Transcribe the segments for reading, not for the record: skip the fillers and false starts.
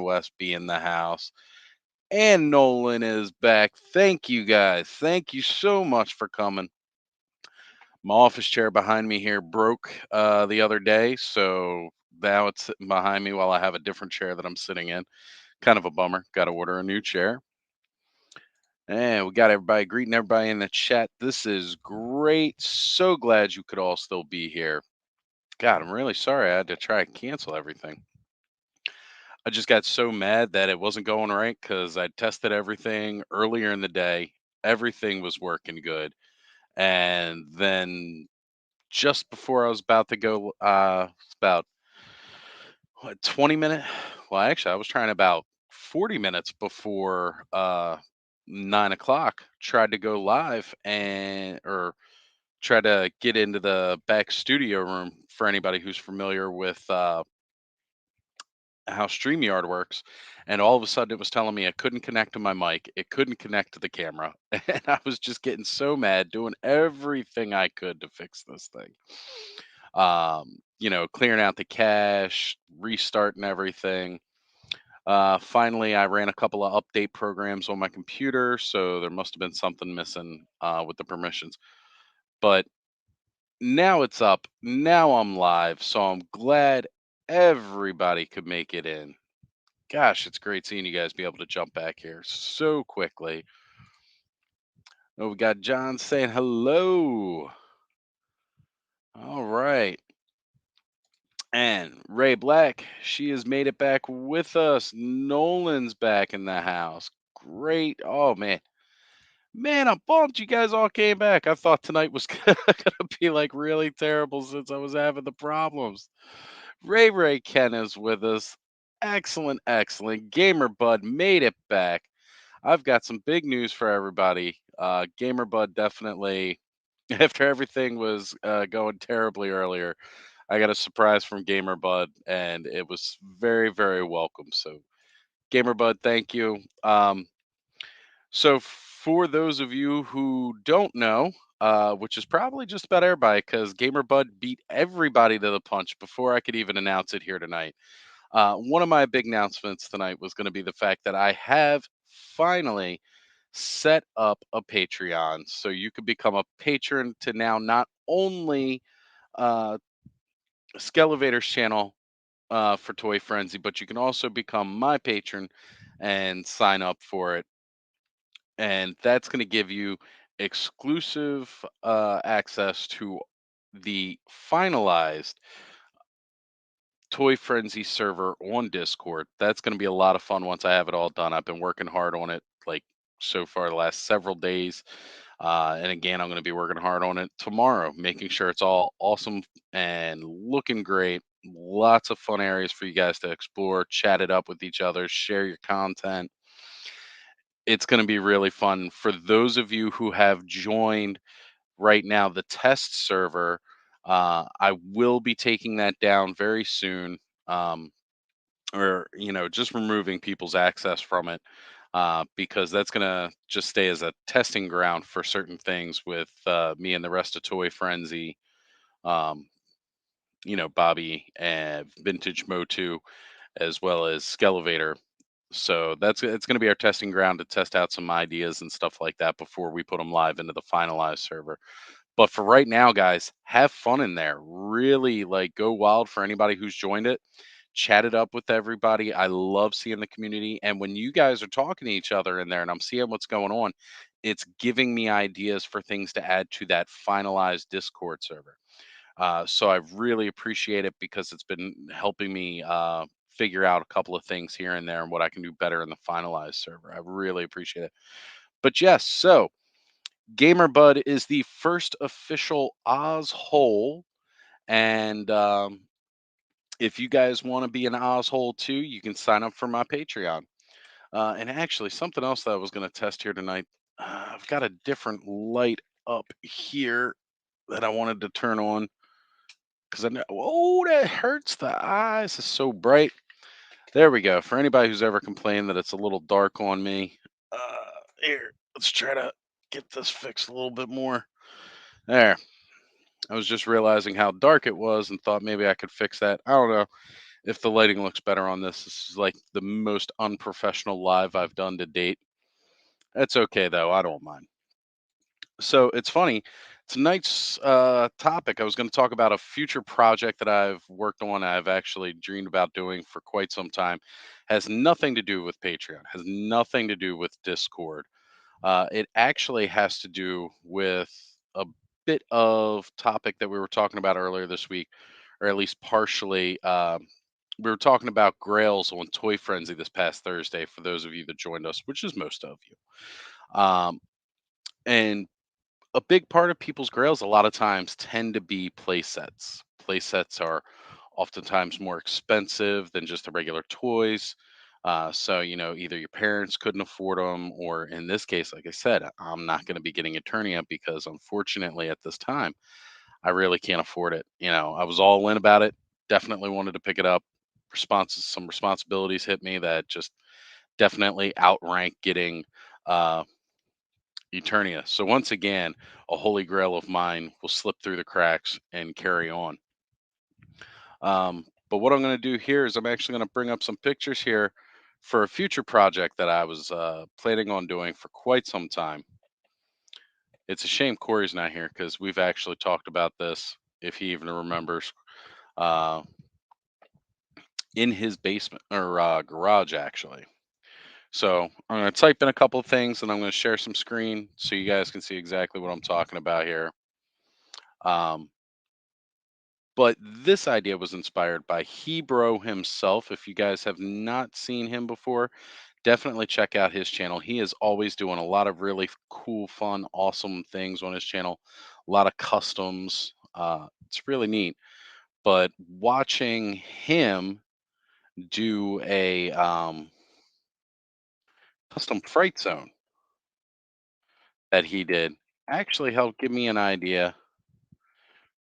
West be in the house. And Nolan is back. Thank you guys. Thank you so much for coming. My office chair behind me here broke the other day, so now it's sitting behind me while I have a different chair that I'm sitting in. Kind of a bummer. Got to order a new chair. And we got everybody greeting everybody in the chat. This is great. So glad you could all still be here. God, I'm really sorry I had to try and cancel everything. I just got so mad that it wasn't going right because I tested everything earlier in the day. Everything was working good. And then just before I was about to go, it's about what, 20 minutes. Well, actually, I was trying about 40 minutes before 9 o'clock, tried to go live or try to get into the back studio room for anybody who's familiar with how StreamYard works, and all of a sudden it was telling me I couldn't connect to my mic, it couldn't connect to the camera, and I was just getting so mad, doing everything I could to fix this thing. Clearing out the cache, restarting everything. Finally, I ran a couple of update programs on my computer, so there must have been something missing with the permissions. But now it's up. Now I'm live, so I'm glad everybody could make it in. Gosh, it's great seeing you guys be able to jump back here so quickly. Oh, we got John saying hello. All right. And Ray Black, she has made it back with us. Nolan's back in the house. Great. Oh, man. Man, I'm bummed you guys all came back. I thought tonight was going to be like really terrible since I was having the problems. Ray Ken is with us. Excellent, excellent. Gamer Bud made it back. I've got some big news for everybody. Gamer Bud definitely, after everything was going terribly earlier, I got a surprise from Gamer Bud, and it was very, very welcome. So, Gamer Bud, thank you. So, for those of you who don't know, which is probably just about everybody, because Gamer Bud beat everybody to the punch before I could even announce it here tonight. One of my big announcements tonight was going to be the fact that I have finally set up a Patreon. So you could become a patron to now not only uh, Skelevator's channel for Toy Frenzy, but you can also become my patron and sign up for it. And that's going to give you exclusive access to the finalized Toy Frenzy server on Discord. That's going to be a lot of fun once I have it all done. I've been working hard on it like so far the last several days. And again, I'm going to be working hard on it tomorrow, making sure it's all awesome and looking great. Lots of fun areas for you guys to explore, chat it up with each other, share your content. It's going to be really fun. For those of you who have joined right now the test server, I will be taking that down very soon. Um, or just removing people's access from it, because that's going to just stay as a testing ground for certain things with me and the rest of Toy Frenzy, um, Bobby and Vintage Motu, as well as Skelevator. So it's going to be our testing ground to test out some ideas and stuff like that before we put them live into the finalized server. But for right now, guys, have fun in there. Really, like, go wild for anybody who's joined it. Chat it up with everybody. I love seeing the community. And when you guys are talking to each other in there and I'm seeing what's going on, it's giving me ideas for things to add to that finalized Discord server. So I really appreciate it because it's been helping me figure out a couple of things here and there and what I can do better in the finalized server. I really appreciate it. But yes, so GamerBud is the first official Oz hole. And if you guys want to be an Oz hole too, you can sign up for my Patreon. And actually, something else that I was going to test here tonight, I've got a different light up here that I wanted to turn on because I know, oh, that hurts the eyes. It's so bright. There we go. For anybody who's ever complained that it's a little dark on me, here, let's try to get this fixed a little bit more. There. I was just realizing how dark it was and thought maybe I could fix that. I don't know. If the lighting looks better on this is like the most unprofessional live I've done to date. That's okay though. I don't mind. So it's funny. Tonight's topic, I was going to talk about a future project that I've worked on. I've actually dreamed about doing for quite some time. Has nothing to do with Patreon. Has nothing to do with Discord. It actually has to do with a bit of topic that we were talking about earlier this week, or at least partially. We were talking about Grails on Toy Frenzy this past Thursday. For those of you that joined us, which is most of you, and a big part of people's grails a lot of times tend to be play sets. Play sets are oftentimes more expensive than just the regular toys. So, either your parents couldn't afford them, or in this case, like I said, I'm not going to be getting Eternia because unfortunately at this time, I really can't afford it. I was all in about it, definitely wanted to pick it up. Some responsibilities hit me that just definitely outrank getting uh, Eternia. So once again, a holy grail of mine will slip through the cracks and carry on. But what I'm going to do here is I'm actually going to bring up some pictures here for a future project that I was planning on doing for quite some time. It's a shame Corey's not here because we've actually talked about this, if he even remembers, uh, in his basement or garage, actually. So I'm going to type in a couple of things and I'm going to share some screen so you guys can see exactly what I'm talking about here. Um, But this idea was inspired by Hebro himself. If you guys have not seen him before, definitely check out his channel. He is always doing a lot of really cool, fun, awesome things on his channel, a lot of customs. It's really neat. But watching him do a custom fright zone that he did actually helped give me an idea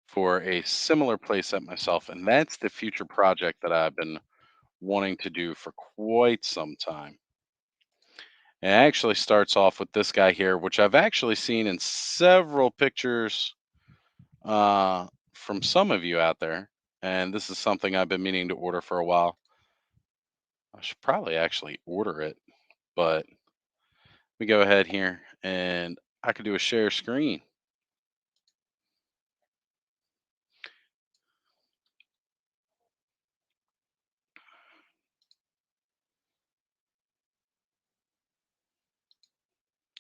for a similar playset myself. And that's the future project that I've been wanting to do for quite some time. It actually starts off with this guy here, which I've actually seen in several pictures uh, from some of you out there. And this is something I've been meaning to order for a while. I should probably actually order it, but we go ahead here and I could do a share screen.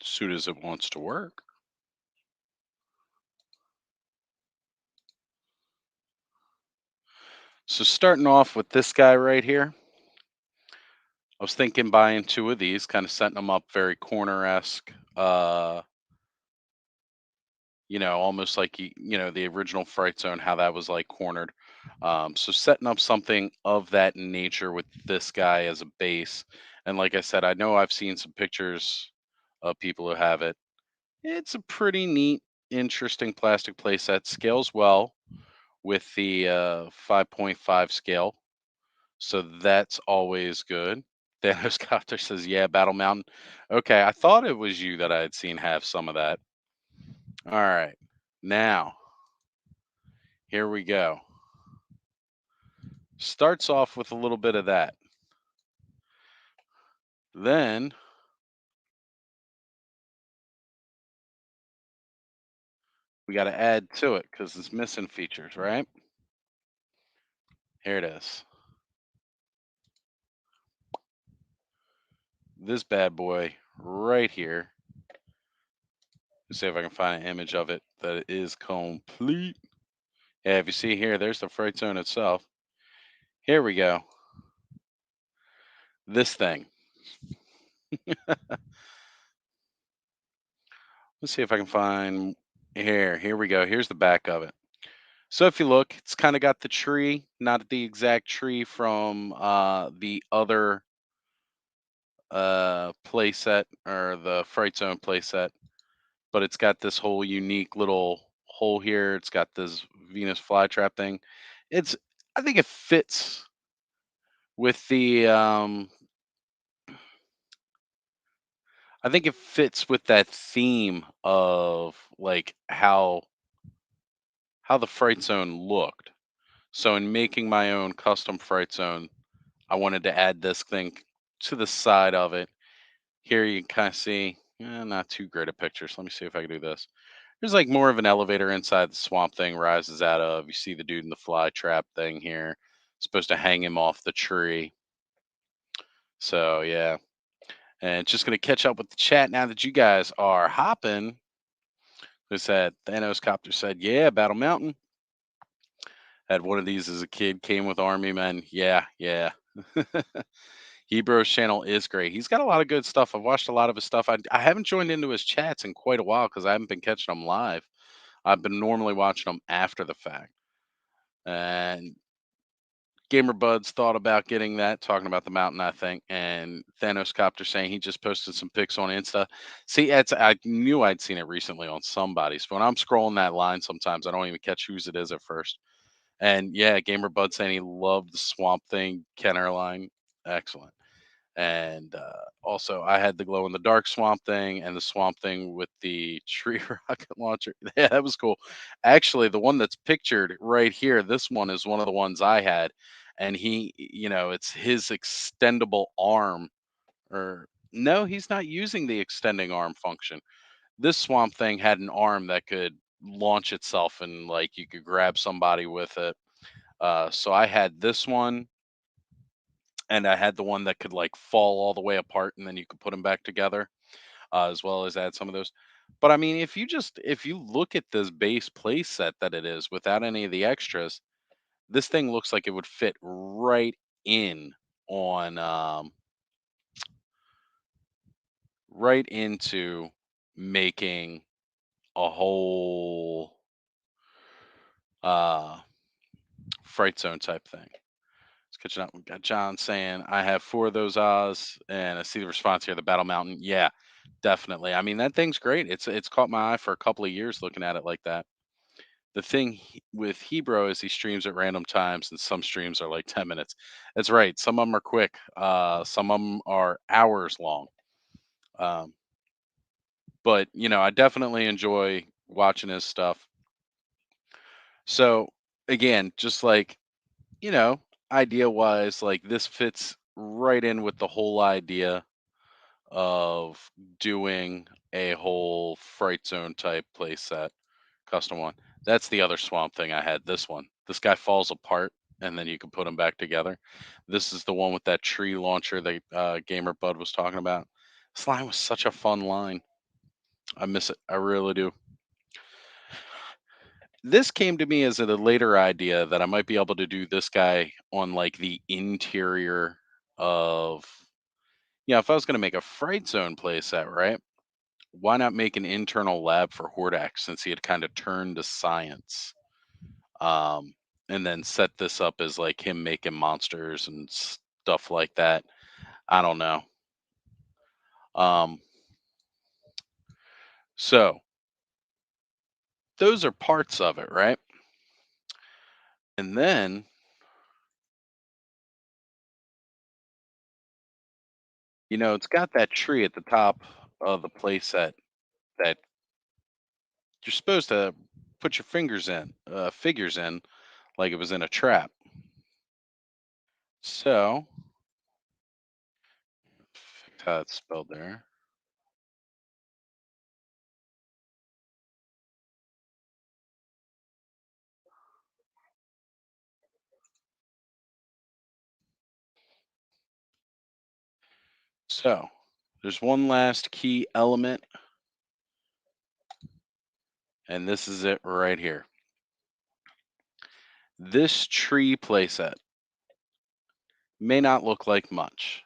Soon as it wants to work. So starting off with this guy right here, I was thinking buying two of these, kind of setting them up very corner-esque. Almost like the original Fright Zone, how that was like cornered. So setting up something of that nature with this guy as a base, and like I said, I know I've seen some pictures of people who have it. It's a pretty neat, interesting plastic playset. Scales well with the 5.5 scale, so that's always good. Thanos Copter says, "Yeah, Battle Mountain." Okay, I thought it was you that I had seen have some of that. All right, now here we go. Starts off with a little bit of that. Then we got to add to it because it's missing features, right? Here it is. This bad boy right here. Let's see if I can find an image of it that is complete. Yeah, if you see here, there's the Fright Zone itself. Here we go. This thing. Let's see if I can find here. Here we go. Here's the back of it. So if you look, it's kind of got the tree, not the exact tree from the other playset or the Fright Zone playset, but it's got this whole unique little hole here. It's got this Venus flytrap thing. It's I think it fits with the I think it fits with that theme of like how the Fright Zone looked. So in making my own custom fright zone, I wanted to add this thing to the side of it. Here you can kind of see, not too great a picture. So let me see if I can do this. There's like more of an elevator inside the swamp thing rises out of. You see the dude in the fly trap thing here. Supposed to hang him off the tree. So yeah. And just gonna catch up with the chat now that you guys are hopping. Who said Thanos Copter said, yeah, Battle Mountain. Had one of these as a kid, came with army men. Yeah, yeah. Hebrews channel is great. He's got a lot of good stuff. I've watched a lot of his stuff. I haven't joined into his chats in quite a while because I haven't been catching them live. I've been normally watching them after the fact. And Gamer Buds thought about getting that, talking about the mountain, I think. And Thanos Copter saying he just posted some pics on Insta. See, I knew I'd seen it recently on somebody's. But when I'm scrolling that line, sometimes I don't even catch whose it is at first. And yeah, Gamer Bud saying he loved the Swamp Thing Kenner line. Excellent. And also, I had the glow in the dark Swamp Thing and the Swamp Thing with the tree rocket launcher. Yeah, that was cool. Actually, the one that's pictured right here, this one is one of the ones I had. And it's his extendable arm. Or no, he's not using the extending arm function. This Swamp Thing had an arm that could launch itself and like you could grab somebody with it. So I had this one, and I had the one that could like fall all the way apart, and then you could put them back together, as well as add some of those. But I mean, if you look at this base play set that it is without any of the extras, this thing looks like it would fit right in on right into making a whole uh fright zone type thing. It's catching up. We got John saying, I have four of those Oz, and I see the response here, the Battle Mountain. Yeah, definitely. I mean, that thing's great. It's caught my eye for a couple of years looking at it like that. The thing with Hebrew is he streams at random times, and some streams are like 10 minutes. That's right. Some of them are quick. Some of them are hours long. Um, but I definitely enjoy watching his stuff. So again, just like you know, idea wise, like this fits right in with the whole idea of doing a whole Fright Zone type playset, custom one. That's the other Swamp Thing I had. This one. This guy falls apart and then you can put them back together. This is the one with that tree launcher that Gamer Bud was talking about. This line was such a fun line. I miss it. I really do. This came to me as a later idea that I might be able to do this guy on like the interior of if I was going to make a Fright Zone playset, right? Why not make an internal lab for Hordak since he had kind of turned to science? Um, and then set this up as like him making monsters and stuff like that. I don't know. Um, so those are parts of it, right? And then, it's got that tree at the top of the playset that you're supposed to put your figures in, like it was in a trap. So, fix how it's spelled there. So, there's one last key element, and this is it right here. This tree playset may not look like much,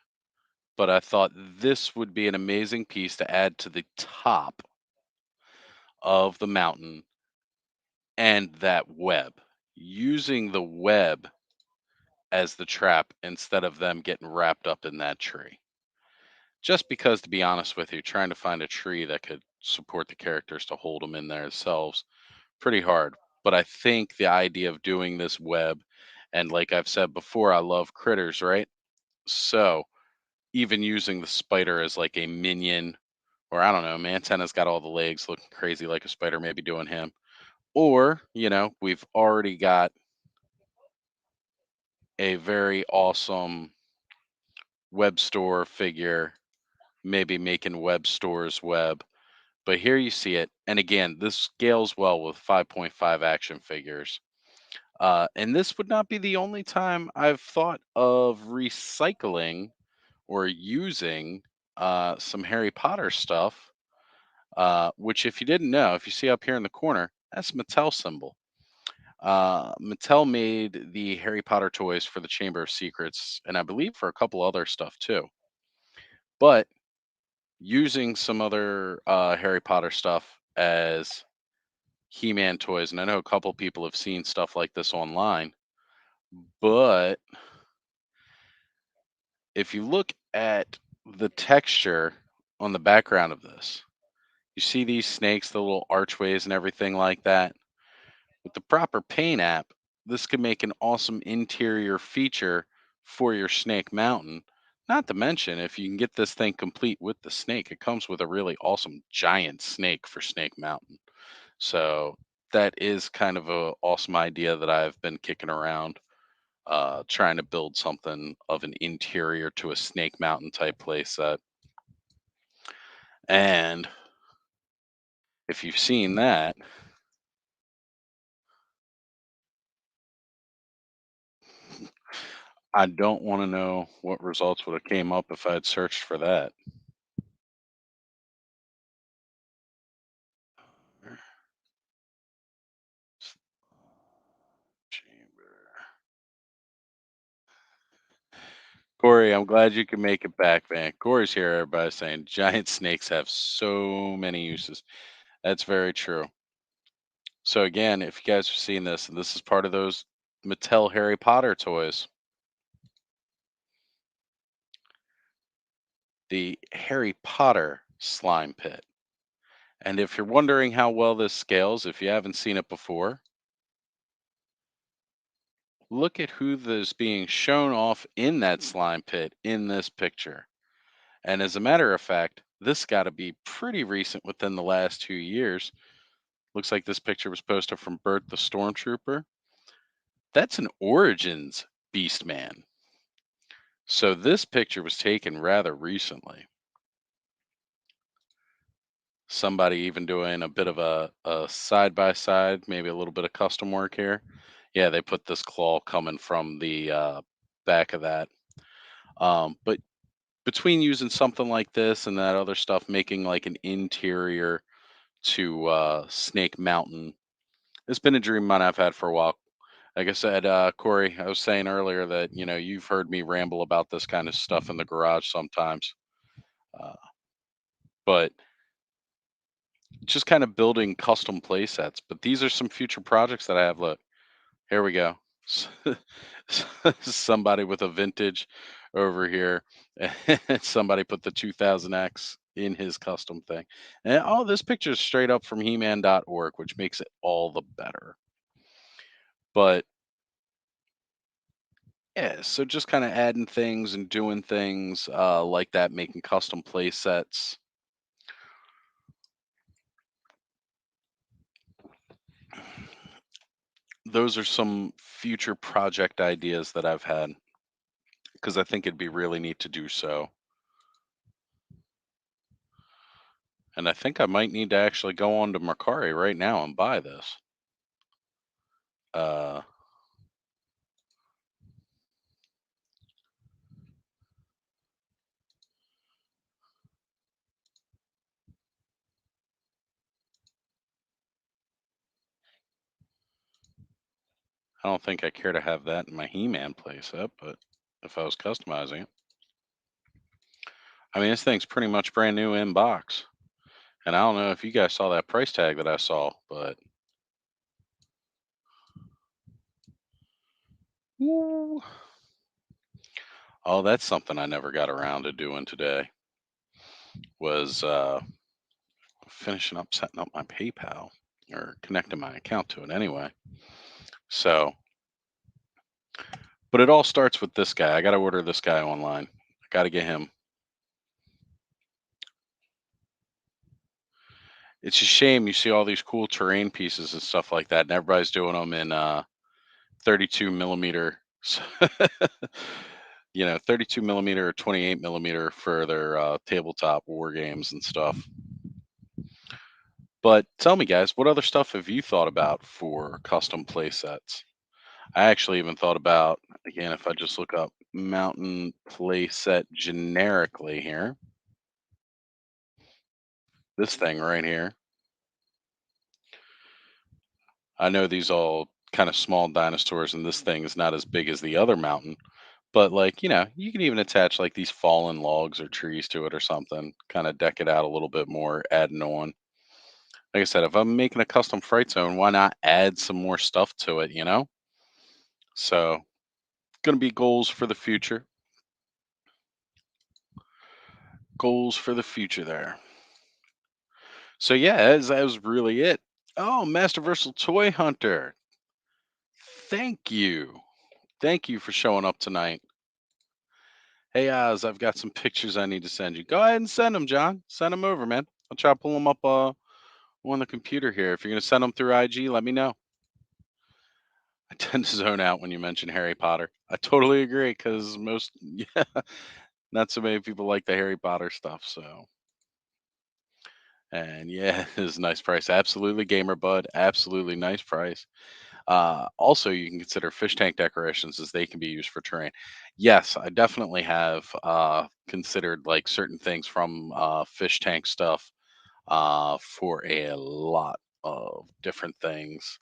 but I thought this would be an amazing piece to add to the top of the mountain and that web. Using the web as the trap instead of them getting wrapped up in that tree. Just because, to be honest with you, trying to find a tree that could support the characters to hold them in there themselves, pretty hard. But I think the idea of doing this web, and like I've said before, I love critters, right? So even using the spider as like a minion, or I don't know, Mantenna's got all the legs looking crazy like a spider, maybe doing him. Or, we've already got a very awesome web store figure, maybe making web stores web. But here you see it. And again, this scales well with 5.5 action figures. And this would not be the only time I've thought of recycling or using some Harry Potter stuff, which, if you didn't know, if you see up here in the corner, that's a Mattel symbol. Mattel made the Harry Potter toys for the Chamber of Secrets, and I believe for a couple other stuff too. But using some other Harry Potter stuff as He-Man toys, and I know a couple people have seen stuff like this online, but if you look at the texture on the background of this, you see these snakes, the little archways and everything like that. With the proper paint app, this could make an awesome interior feature for your Snake Mountain. Not to mention, if you can get this thing complete with the snake, it comes with a really awesome giant snake for Snake Mountain. So that is kind of a awesome idea that I've been kicking around, trying to build something of an interior to a Snake Mountain type playset. And if you've seen that, I don't want to know what results would have came up if I had searched for that. Chamber. Corey, I'm glad you can make it back, man. Corey's here. Everybody's saying giant snakes have so many uses. That's very true. So again, if you guys have seen this, and this is part of those Mattel Harry Potter toys, the Harry Potter slime pit. And if you're wondering how well this scales, if you haven't seen it before, look at who is being shown off in that slime pit in this picture. And as a matter of fact, this got to be pretty recent within the last 2 years. Looks like this picture was posted from Bert the Stormtrooper. That's an Origins Beastman. So this picture was taken rather recently. Somebody even doing a bit of a side by side, maybe a little bit of custom work here. Yeah, they put this claw coming from the back of that. But between using something like this and that other stuff, making like an interior to Snake Mountain, it's been a dream of mine I've had for a while. Like I said, Corey, I was saying earlier that you've heard me ramble about this kind of stuff in the garage sometimes, uh, but just kind of building custom play sets. But these are some future projects that I have. Look, here we go. Somebody with a vintage over here. Somebody put the 2000X in his custom thing. And all this picture is straight up from He-Man.org, which makes it all the better. But yeah, so just kind of adding things and doing things like that, making custom play sets. Those are some future project ideas that I've had because I think it'd be really neat to do so. And I think I might need to actually go on to Mercari right now and buy this. Uh, I don't think I care to have that in my He-Man playset, but if I was customizing it, I mean, this thing's pretty much brand new in box. And I don't know if you guys saw that price tag that I saw, but Woo. Oh, that's something I never got around to doing today. Was finishing up setting up my PayPal or connecting my account to it anyway. So, but it all starts with this guy. I got to order this guy online. I got to get him. It's a shame you see all these cool terrain pieces and stuff like that, and everybody's doing them in 32 millimeter So, 32 millimeter or 28 millimeter for their tabletop war games and stuff. But tell me, guys, what other stuff have you thought about for custom play sets? I actually even thought about, again, if I just look up mountain play set generically here, this thing right here. I know these all kind of small dinosaurs, and this thing is not as big as the other mountain. But like, you can even attach like these fallen logs or trees to it or something, kind of deck it out a little bit more, adding on. Like I said, if I'm making a custom fright zone, why not add some more stuff to it? So, gonna be goals for the future. Goals for the future there. So yeah, that was really it. Oh, Masterversal Toy Hunter. Thank you. Thank you for showing up tonight. Hey, Oz, I've got some pictures I need to send you. Go ahead and send them, John. Send them over, man. I'll try to pull them up on the computer here. If you're going to send them through IG, let me know. I tend to zone out when you mention Harry Potter. I totally agree because most, yeah, not so many people like the Harry Potter stuff. So, and yeah, it is a nice price. Absolutely, Gamer Bud. Absolutely nice price. Also, you can consider fish tank decorations as they can be used for terrain. Yes, I definitely have considered like certain things from fish tank stuff for a lot of different things.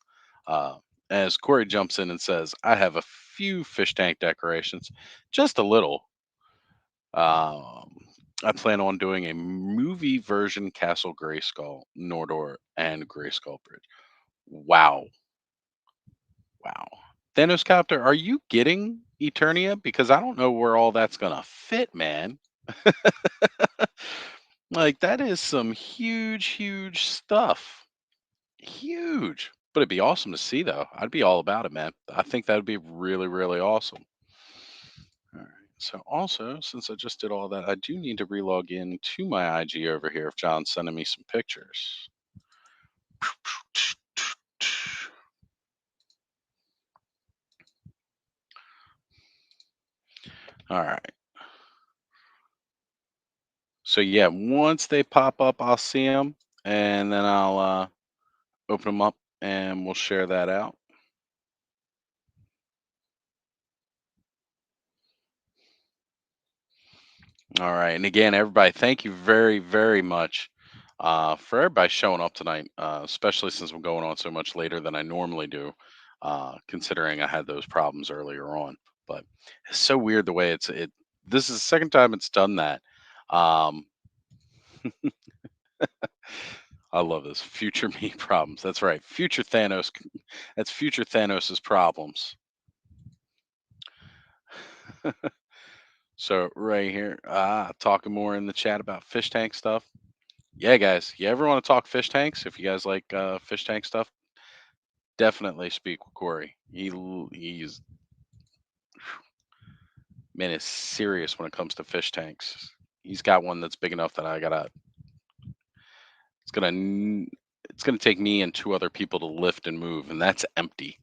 Uh, as Corey jumps in and says, I have a few fish tank decorations, just a little. Um, I plan on doing a movie version Castle Grayskull, Nordor, and Grayskull Bridge. Wow. Wow. Thanos Copter, are you getting Eternia? Because I don't know where all that's gonna fit, man. Like that is some huge, huge stuff. Huge. But it'd be awesome to see though. I'd be all about it, man. I think that would be really, really awesome. All right. So also, since I just did all that, I do need to relog in to my IG over here if John's sending me some pictures. All right. So yeah, once they pop up, I'll see them, and then I'll open them up, and we'll share that out. All right. And again, everybody, thank you very, very much for everybody showing up tonight, especially since I'm going on so much later than I normally do, considering I had those problems earlier on. But it's so weird the way it. This is the second time it's done that. Um, I love this. Future me problems. That's right. Future Thanos. That's future Thanos's problems. So right here, talking more in the chat about fish tank stuff. Yeah, guys. You ever want to talk fish tanks? If you guys like fish tank stuff, definitely speak with Corey. He's man is serious when it comes to fish tanks. He's got one that's big enough that I gotta. It's gonna. It's gonna take me and two other people to lift and move, and that's empty.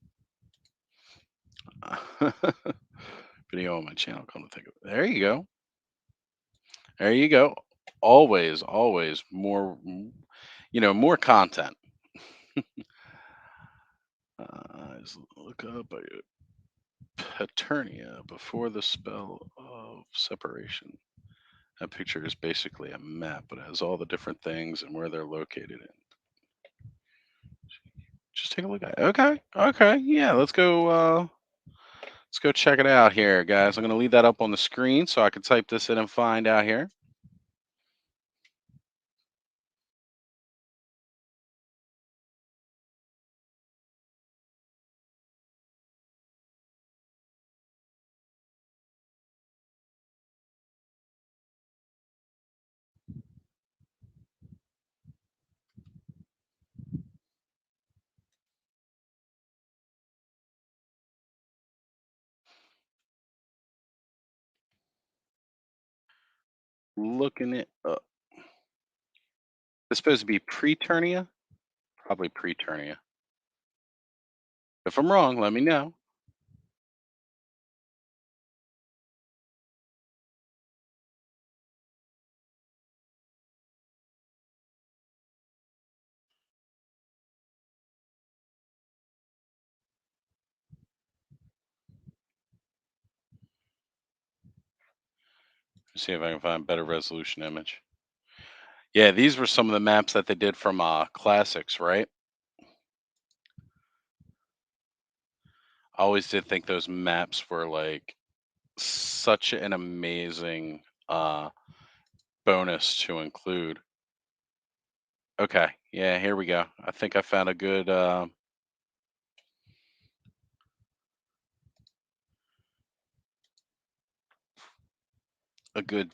Video on my channel. Come to think of it, there you go. There you go. Always, always more. More content. Just look up. Paternia before the spell of separation. That picture is basically a map, but it has all the different things and where they're located in. Just take a look at it. Okay. Okay. Yeah, let's go check it out here, guys. I'm gonna leave that up on the screen so I can type this in and find out here. Looking it up. It's supposed to be Preternia? Probably Preternia. If I'm wrong, let me know. See if I can find better resolution image. Yeah, these were some of the maps that they did from classics, right? I always did think those maps were like such an amazing uh bonus to include. Okay, yeah, here we go. I think I found a good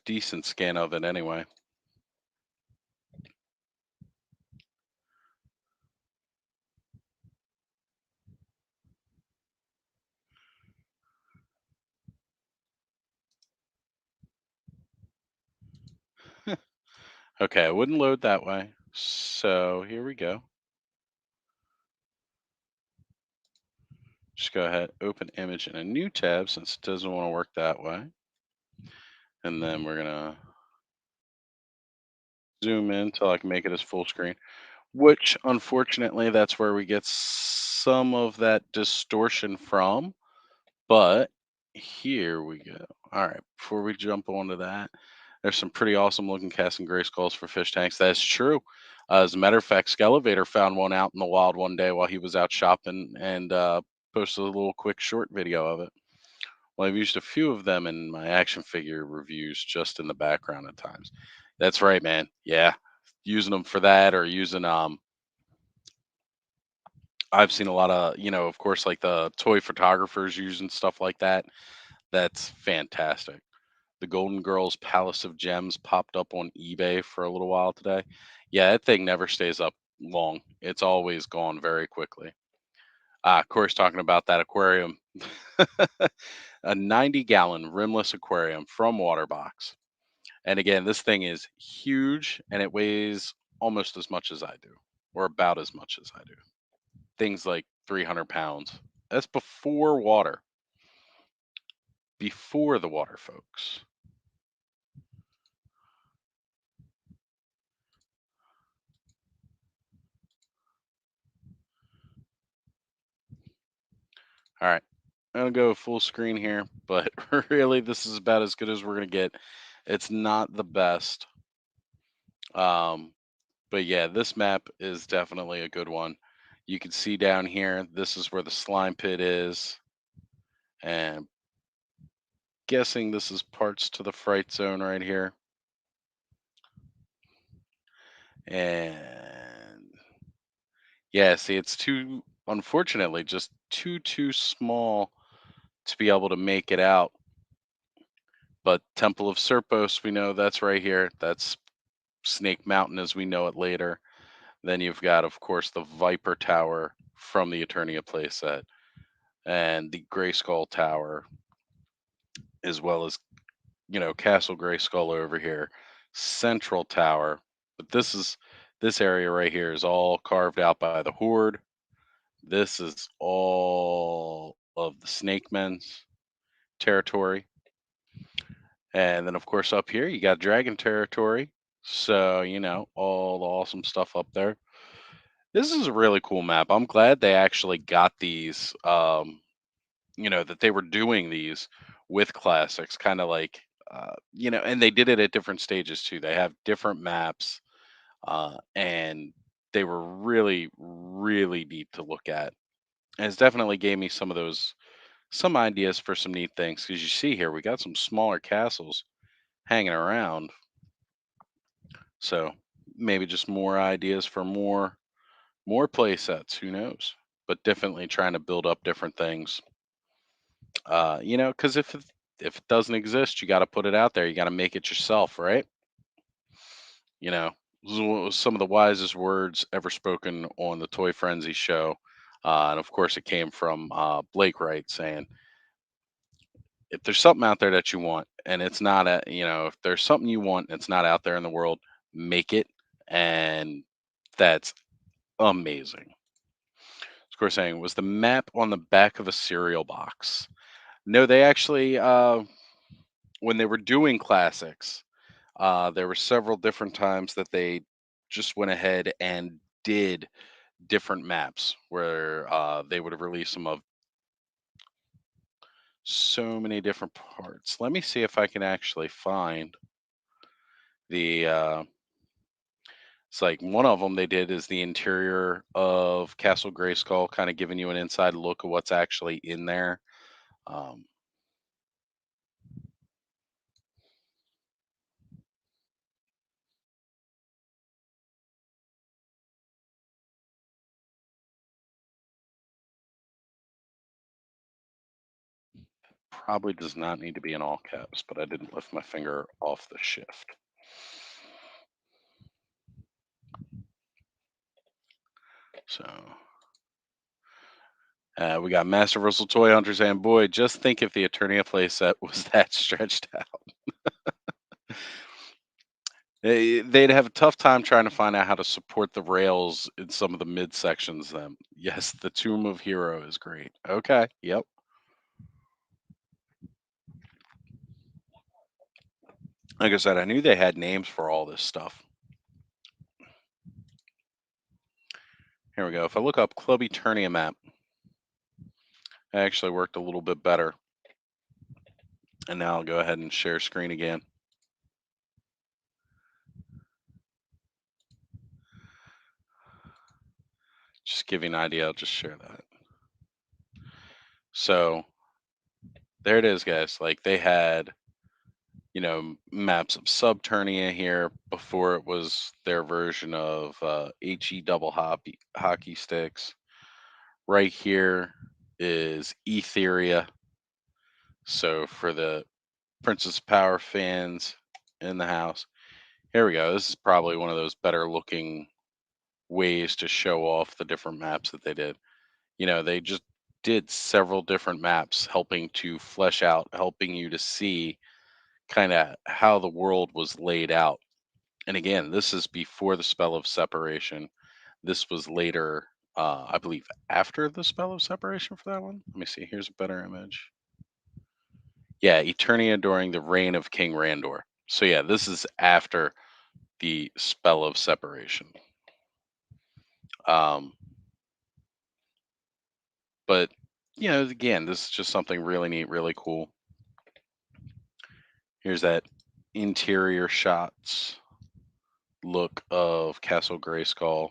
decent scan of it anyway. Okay, it wouldn't load that way. So here we go. Just go ahead, open image in a new tab since it doesn't want to work that way. And then we're gonna zoom in till I can make it as full screen, which unfortunately that's where we get some of that distortion from. But here we go. All right, before we jump onto that, there's some pretty awesome looking casting gray skulls for fish tanks. That's true. As a matter of fact, Skelevator found one out in the wild one day while he was out shopping and posted a little quick short video of it. Well, I've used a few of them in my action figure reviews just in the background at times. That's right, man. Yeah. Using them for that or using I've seen a lot of, of course like the toy photographers using stuff like that. That's fantastic. The Golden Girls Palace of Gems popped up on eBay for a little while today. Yeah, that thing never stays up long. It's always gone very quickly. Of course, talking about that aquarium, a 90-gallon rimless aquarium from Waterbox. And again, this thing is huge and it weighs almost as much as I do, or about as much as I do. Things like 300 pounds. That's before water, before the water, folks. All right. I'm gonna go full screen here, but really this is about as good as we're gonna get. It's not the best. Um, but yeah, this map is definitely a good one. You can see down here, this is where the slime pit is, and guessing this is parts to the fright zone right here. And yeah, see, it's too, unfortunately, just too small to be able to make it out. But Temple of Serpos, we know that's right here. That's Snake Mountain as we know it later. Then you've got, of course, the Viper Tower from the Eternia playset and the Grayskull Tower, as well as, Castle Grayskull over here, Central Tower. But this area right here is all carved out by the Horde. This is all of the Snake Men's territory. And then, of course, up here, you got Dragon territory. So, all the awesome stuff up there. This is a really cool map. I'm glad they actually got these, that they were doing these with classics, kind of like, and they did it at different stages too. They have different maps, and they were really, really neat to look at. And it's definitely gave me some ideas for some neat things. Because you see here, we got some smaller castles hanging around. So maybe just more ideas for more play sets, who knows? But definitely trying to build up different things. Because if it doesn't exist, you got to put it out there. You got to make it yourself, right? You know, some of the wisest words ever spoken on the Toy Frenzy show, and of course, it came from Blake Wright saying, "If there's something out there that you want, and it's not if there's something you want, and it's not out there in the world, make it." And that's amazing. Of course, saying was the map on the back of a cereal box. No, they actually, when they were doing classics, there were several different times that they just went ahead and did different maps where they would release them of So many different parts. Let me see if I can actually find the it's like one of them they did is the interior of Castle Grayskull, kind of giving you an inside look of what's actually in there. Um, Probably does not need to be in all caps, but I didn't lift my finger off the shift. So we got Master Russell Toy Hunters, and boy, just think if the Eternia playset was that stretched out. They'd have a tough time trying to find out how to support the rails in some of the midsections. Then, yes, the Tomb of Hero is great. Okay, yep. Like I said, I knew they had names for all this stuff. Here we go. If I look up Club Eternia map, it actually worked a little bit better. And now I'll go ahead and share screen again. Just give you an idea. I'll just share that. So there it is, guys. Like they had, maps of Subternia here before it was their version of HE double hockey sticks. Right here is Etheria. So for the Princess Power fans in the house, here we go. This is probably one of those better looking ways to show off the different maps that they did. They just did several different maps helping to flesh out, helping you to see kind of how the world was laid out. And again, this is before the spell of separation. This was later, I believe, after the spell of separation for that one. Let me see. Here's a better image. Yeah, Eternia during the reign of King Randor. So yeah, this is after the spell of separation. Um, but again, this is just something really neat, really cool. Here's that interior shots look of Castle Grayskull. You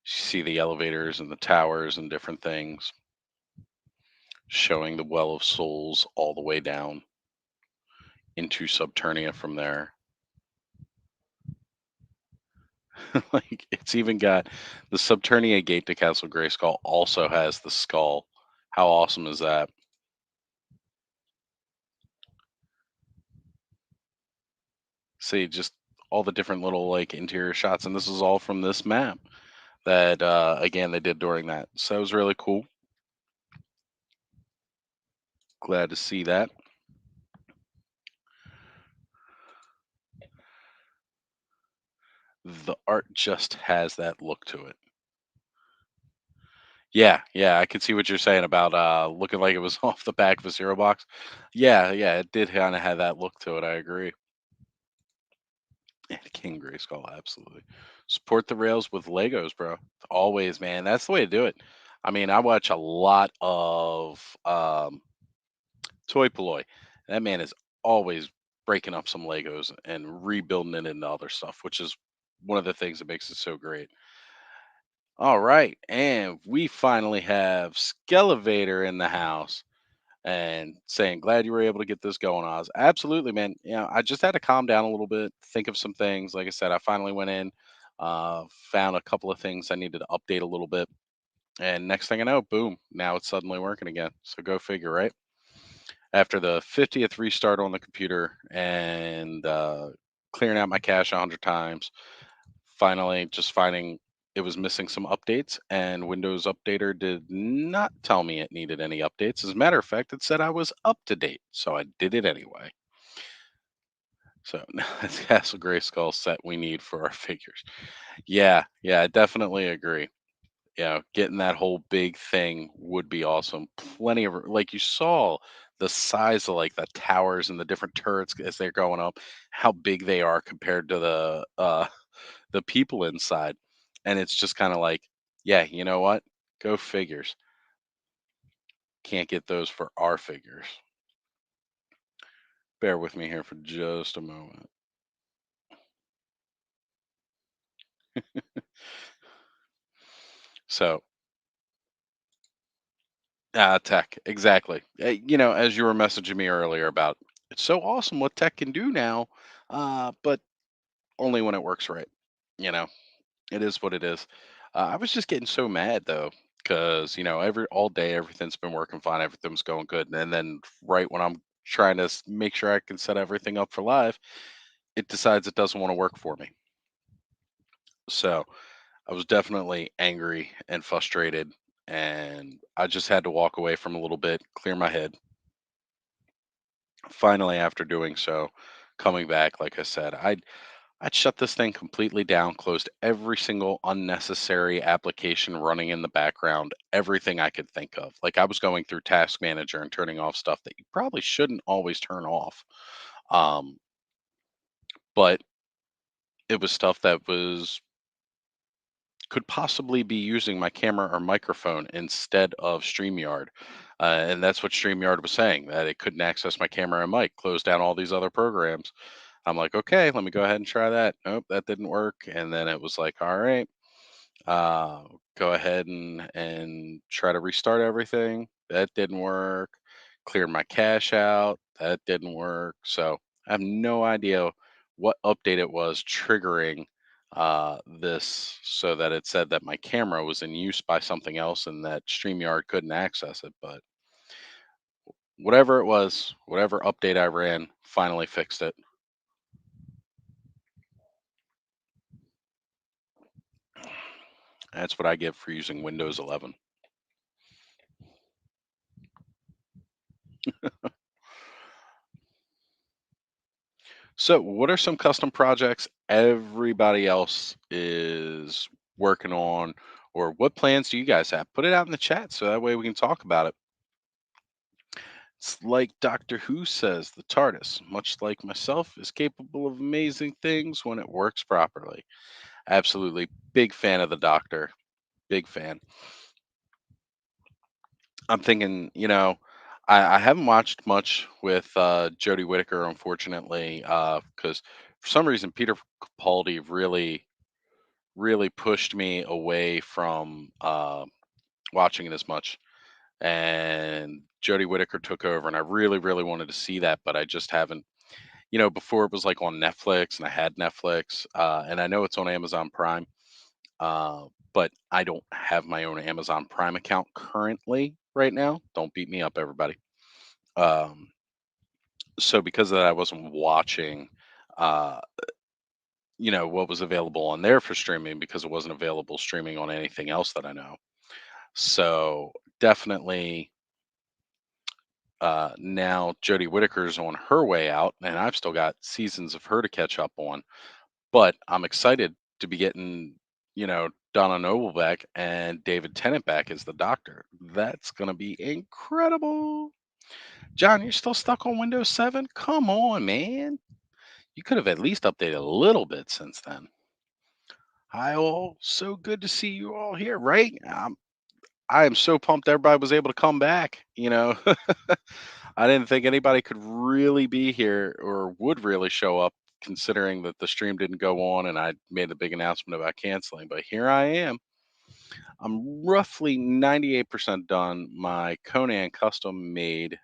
see the elevators and the towers and different things, showing the Well of Souls all the way down into Subternia from there. Like it's even got the Subternia gate to Castle Grayskull also has the skull. How awesome is that? See, just all the different little like interior shots, and this is all from this map that again they did during that. So it was really cool. Glad to see that. The art just has that look to it. Yeah, yeah, I can see what you're saying about looking like it was off the back of a cereal box. Yeah, yeah, it did kind of have that look to it. I agree. And King Grayskull, absolutely. Support the rails with Legos, bro. Always, man. That's the way to do it. I mean, I watch a lot of Toy Polloi. That man is always breaking up some Legos and rebuilding it into other stuff, which is one of the things that makes it so great. All right, and we finally have Skelevator in the house and saying, "Glad you were able to get this going, Oz." Absolutely, man. I just had to calm down a little bit, think of some things. Like I said, I finally went in, found a couple of things I needed to update a little bit, and next thing I know, boom, now it's suddenly working again. So go figure, right? After the 50th restart on the computer and clearing out my cache 100 times, finally just finding it was missing some updates, and Windows Updater did not tell me it needed any updates. As a matter of fact, it said I was up to date, so I did it anyway. So now that's Castle Grayskull set we need for our figures. Yeah, yeah, I definitely agree. Getting that whole big thing would be awesome. Plenty of like you saw the size of like the towers and the different turrets as they're going up, how big they are compared to the people inside. And it's just kind of like, yeah, you know what? Go figures. Can't get those for our figures. Bear with me here for just a moment. So, tech, exactly. As you were messaging me earlier about, it's so awesome what tech can do now, but only when it works right. You know, it is what it is. I was just getting so mad though, because every all day everything's been working fine, everything's going good, and then right when I'm trying to make sure I can set everything up for live, it decides it doesn't want to work for me. So I was definitely angry and frustrated, and I just had to walk away from a little bit, clear my head. Finally, after doing so, coming back, like I said, I'd shut this thing completely down, closed every single unnecessary application running in the background, everything I could think of. Like I was going through Task Manager and turning off stuff that you probably shouldn't always turn off. Um, but it was stuff that was could possibly be using my camera or microphone instead of StreamYard. And that's what StreamYard was saying, that it couldn't access my camera and mic, close down all these other programs. I'm like, okay, let me go ahead and try that. Nope, that didn't work. And then it was like, all right, uh, go ahead and try to restart everything. That didn't work. Cleared my cache out. That didn't work. So I have no idea what update it was triggering this so that it said that my camera was in use by something else and that StreamYard couldn't access it. But whatever it was, whatever update I ran, finally fixed it. That's what I get for using Windows 11. So, what are some custom projects everybody else is working on, or what plans do you guys have? Put it out in the chat so that way we can talk about it. It's like Doctor Who says the TARDIS, much like myself, is capable of amazing things when it works properly. Absolutely. Big fan of the Doctor. Big fan. I'm thinking, I haven't watched much with Jodie Whittaker, unfortunately, because for some reason Peter Capaldi really pushed me away from watching it as much. And Jodie Whittaker took over, and I really wanted to see that, but I just haven't. Before it was like on Netflix, and I had Netflix, and I know it's on Amazon Prime, uh, but I don't have my own Amazon Prime account currently right now. Don't beat me up, everybody. Um, so because of that, I wasn't watching. Uh, what was available on there for streaming because it wasn't available streaming on anything else that I know. So definitely now Jodie Whittaker's on her way out, and I've still got seasons of her to catch up on. But I'm excited to be getting, Donna Noble back and David Tennant back as the Doctor. That's gonna be incredible. John, you're still stuck on Windows 7? Come on, man. You could have at least updated a little bit since then. Hi all, so good to see you all here, right? I am so pumped everybody was able to come back. I didn't think anybody could really be here or would really show up considering that the stream didn't go on and I made a big announcement about canceling. But here I am. I'm roughly 98% done. My Conan custom made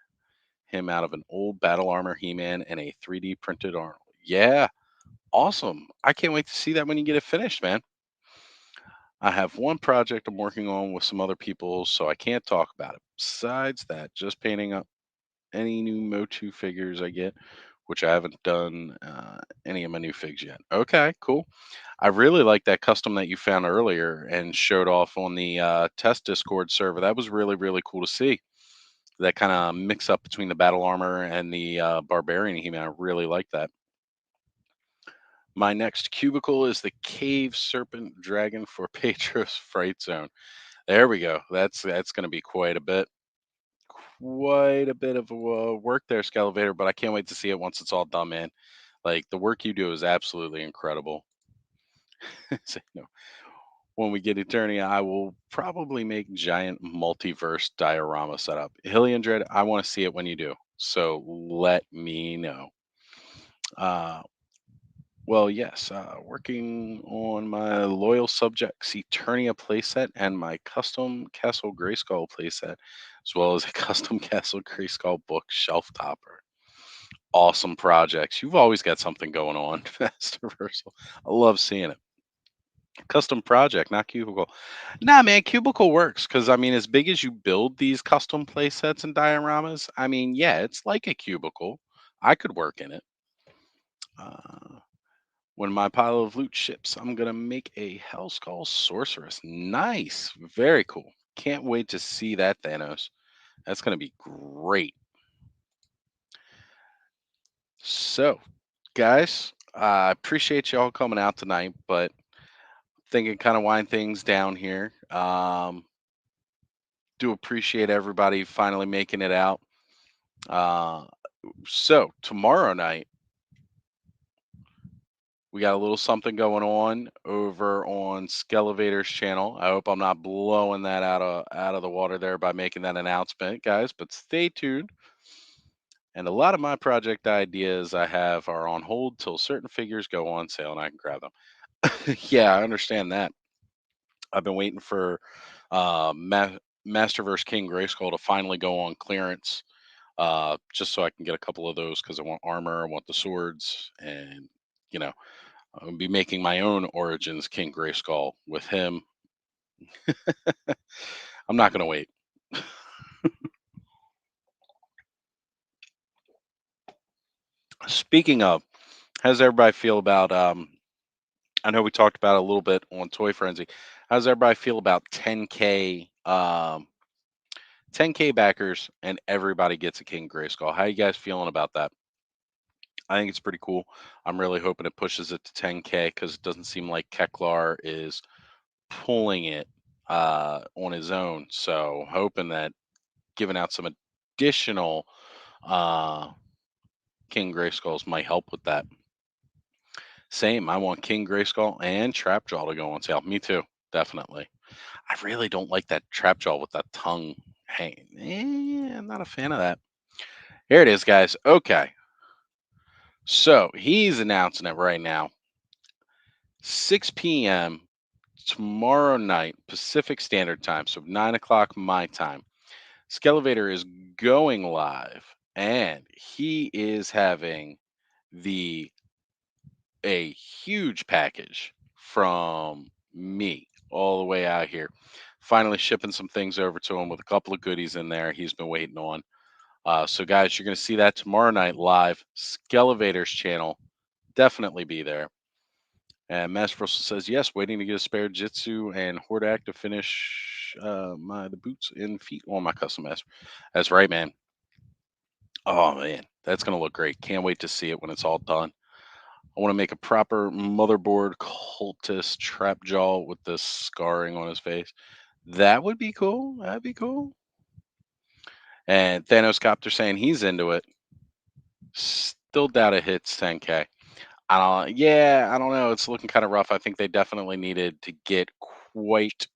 him out of an old Battle Armor He Man and a 3D printed Arnold. Yeah, awesome. I can't wait to see that when you get it finished, man. I have one project I'm working on with some other people, so I can't talk about it. Besides that, just painting up any new Motu figures I get, which I haven't done any of my new figs yet. Okay, cool. I really like that custom that you found earlier and showed off on the test Discord server. That was really cool to see. That kind of mix up between the battle armor and the barbarian He-Man. I really like that. My next cubicle is the cave serpent dragon for Petros Fright Zone. There we go. That's going to be quite a bit of work there, Scalavator, but I can't wait to see it once it's all done, man. Like the work you do is absolutely incredible. So, when we get Eternia, I will probably make giant multiverse diorama setup. Heliandred, I want to see it when you do. So let me know. Uh, well, yes, working on my Loyal Subjects Eternia playset and my custom Castle Grayskull playset, as well as a custom Castle Grayskull bookshelf topper. Awesome projects. You've always got something going on, Masterversal. I love seeing it. Custom project, not cubicle. Nah, man, cubicle works because I mean, as big as you build these custom play sets and dioramas, I mean, yeah, it's like a cubicle. I could work in it. Uh, when my pile of loot ships, I'm gonna make a Hellskull Sorceress. Nice, very cool. Can't wait to see that, Thanos. That's gonna be great. So, guys, I appreciate y'all coming out tonight, but thinking kind of wind things down here. Do appreciate everybody finally making it out. Uh, so tomorrow night we got a little something going on over on Skelevator's channel. I hope I'm not blowing that out of the water there by making that announcement, guys. But stay tuned. And a lot of my project ideas I have are on hold till certain figures go on sale and I can grab them. Yeah, I understand that. I've been waiting for Masterverse King Grayskull to finally go on clearance, just so I can get a couple of those because I want armor, I want the swords, and you know, I'll be making my own Origins King Grayskull with him. I'm not gonna wait. Speaking of, how does everybody feel about? I know we talked about it a little bit on Toy Frenzy. How does everybody feel about 10K? 10K backers and everybody gets a King Grayskull. How you guys feeling about that? I think it's pretty cool. I'm really hoping it pushes it to 10K because it doesn't seem like Keklar is pulling it on his own. So hoping that giving out some additional uh, King Grayskulls might help with that. Same. I want King Grayskull and Trapjaw to go on sale. Me too. Definitely. I really don't like that Trapjaw with that tongue hanging. I'm not a fan of that. Here it is, guys. Okay. So he's announcing it right now. 6 p.m. tomorrow night, Pacific Standard Time. So 9 o'clock my time. Skelevator is going live and he is having the a huge package from me all the way out here. Finally shipping some things over to him with a couple of goodies in there he's been waiting on. So guys, you're going to see that tomorrow night live. Skelevator's channel. Definitely be there. And Master Russell says, yes, waiting to get a spare Jitsu and Hordak to finish the boots and feet on my custom master. That's right, man. Oh, man. That's going to look great. Can't wait to see it when it's all done. I want to make a proper motherboard cultist trap jaw with this scarring on his face. That would be cool. That'd be cool. And Thanos Copter saying he's into it. Still doubt it hits 10K. Yeah, I don't know. It's looking kind of rough. I think they definitely needed to get quite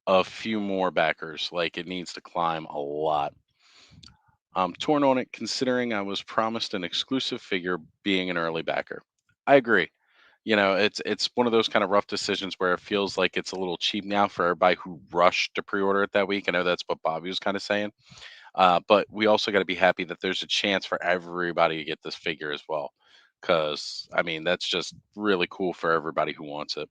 a few more backers. Like it needs to climb a lot. I'm torn on it considering I was promised an exclusive figure being an early backer. I agree. It's one of those kind of rough decisions where it feels like it's a little cheap now for everybody who rushed to pre-order it that week. I know that's what Bobby was kind of saying. But we also got to be happy that there's a chance for everybody to get this figure as well. Because, I mean, that's just really cool for everybody who wants it.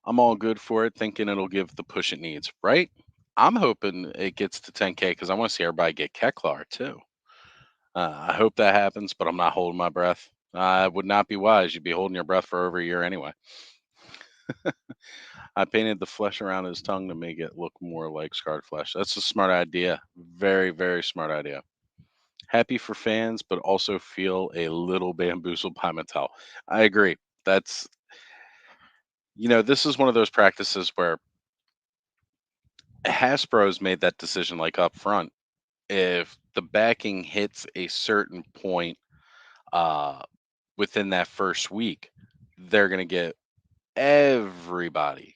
I'm all good for it, thinking it'll give the push it needs, right? I'm hoping it gets to 10K because I want to see everybody get Keklar too. I hope that happens, but I'm not holding my breath. It would not be wise. You'd be holding your breath for over a year anyway. I painted the flesh around his tongue to make it look more like scarred flesh. That's a smart idea. Very, very smart idea. Happy for fans, but also feel a little bamboozled by Mattel. I agree. This is one of those practices where Hasbro's made that decision like up front. If the backing hits a certain point uh, within that first week, they're going to get everybody.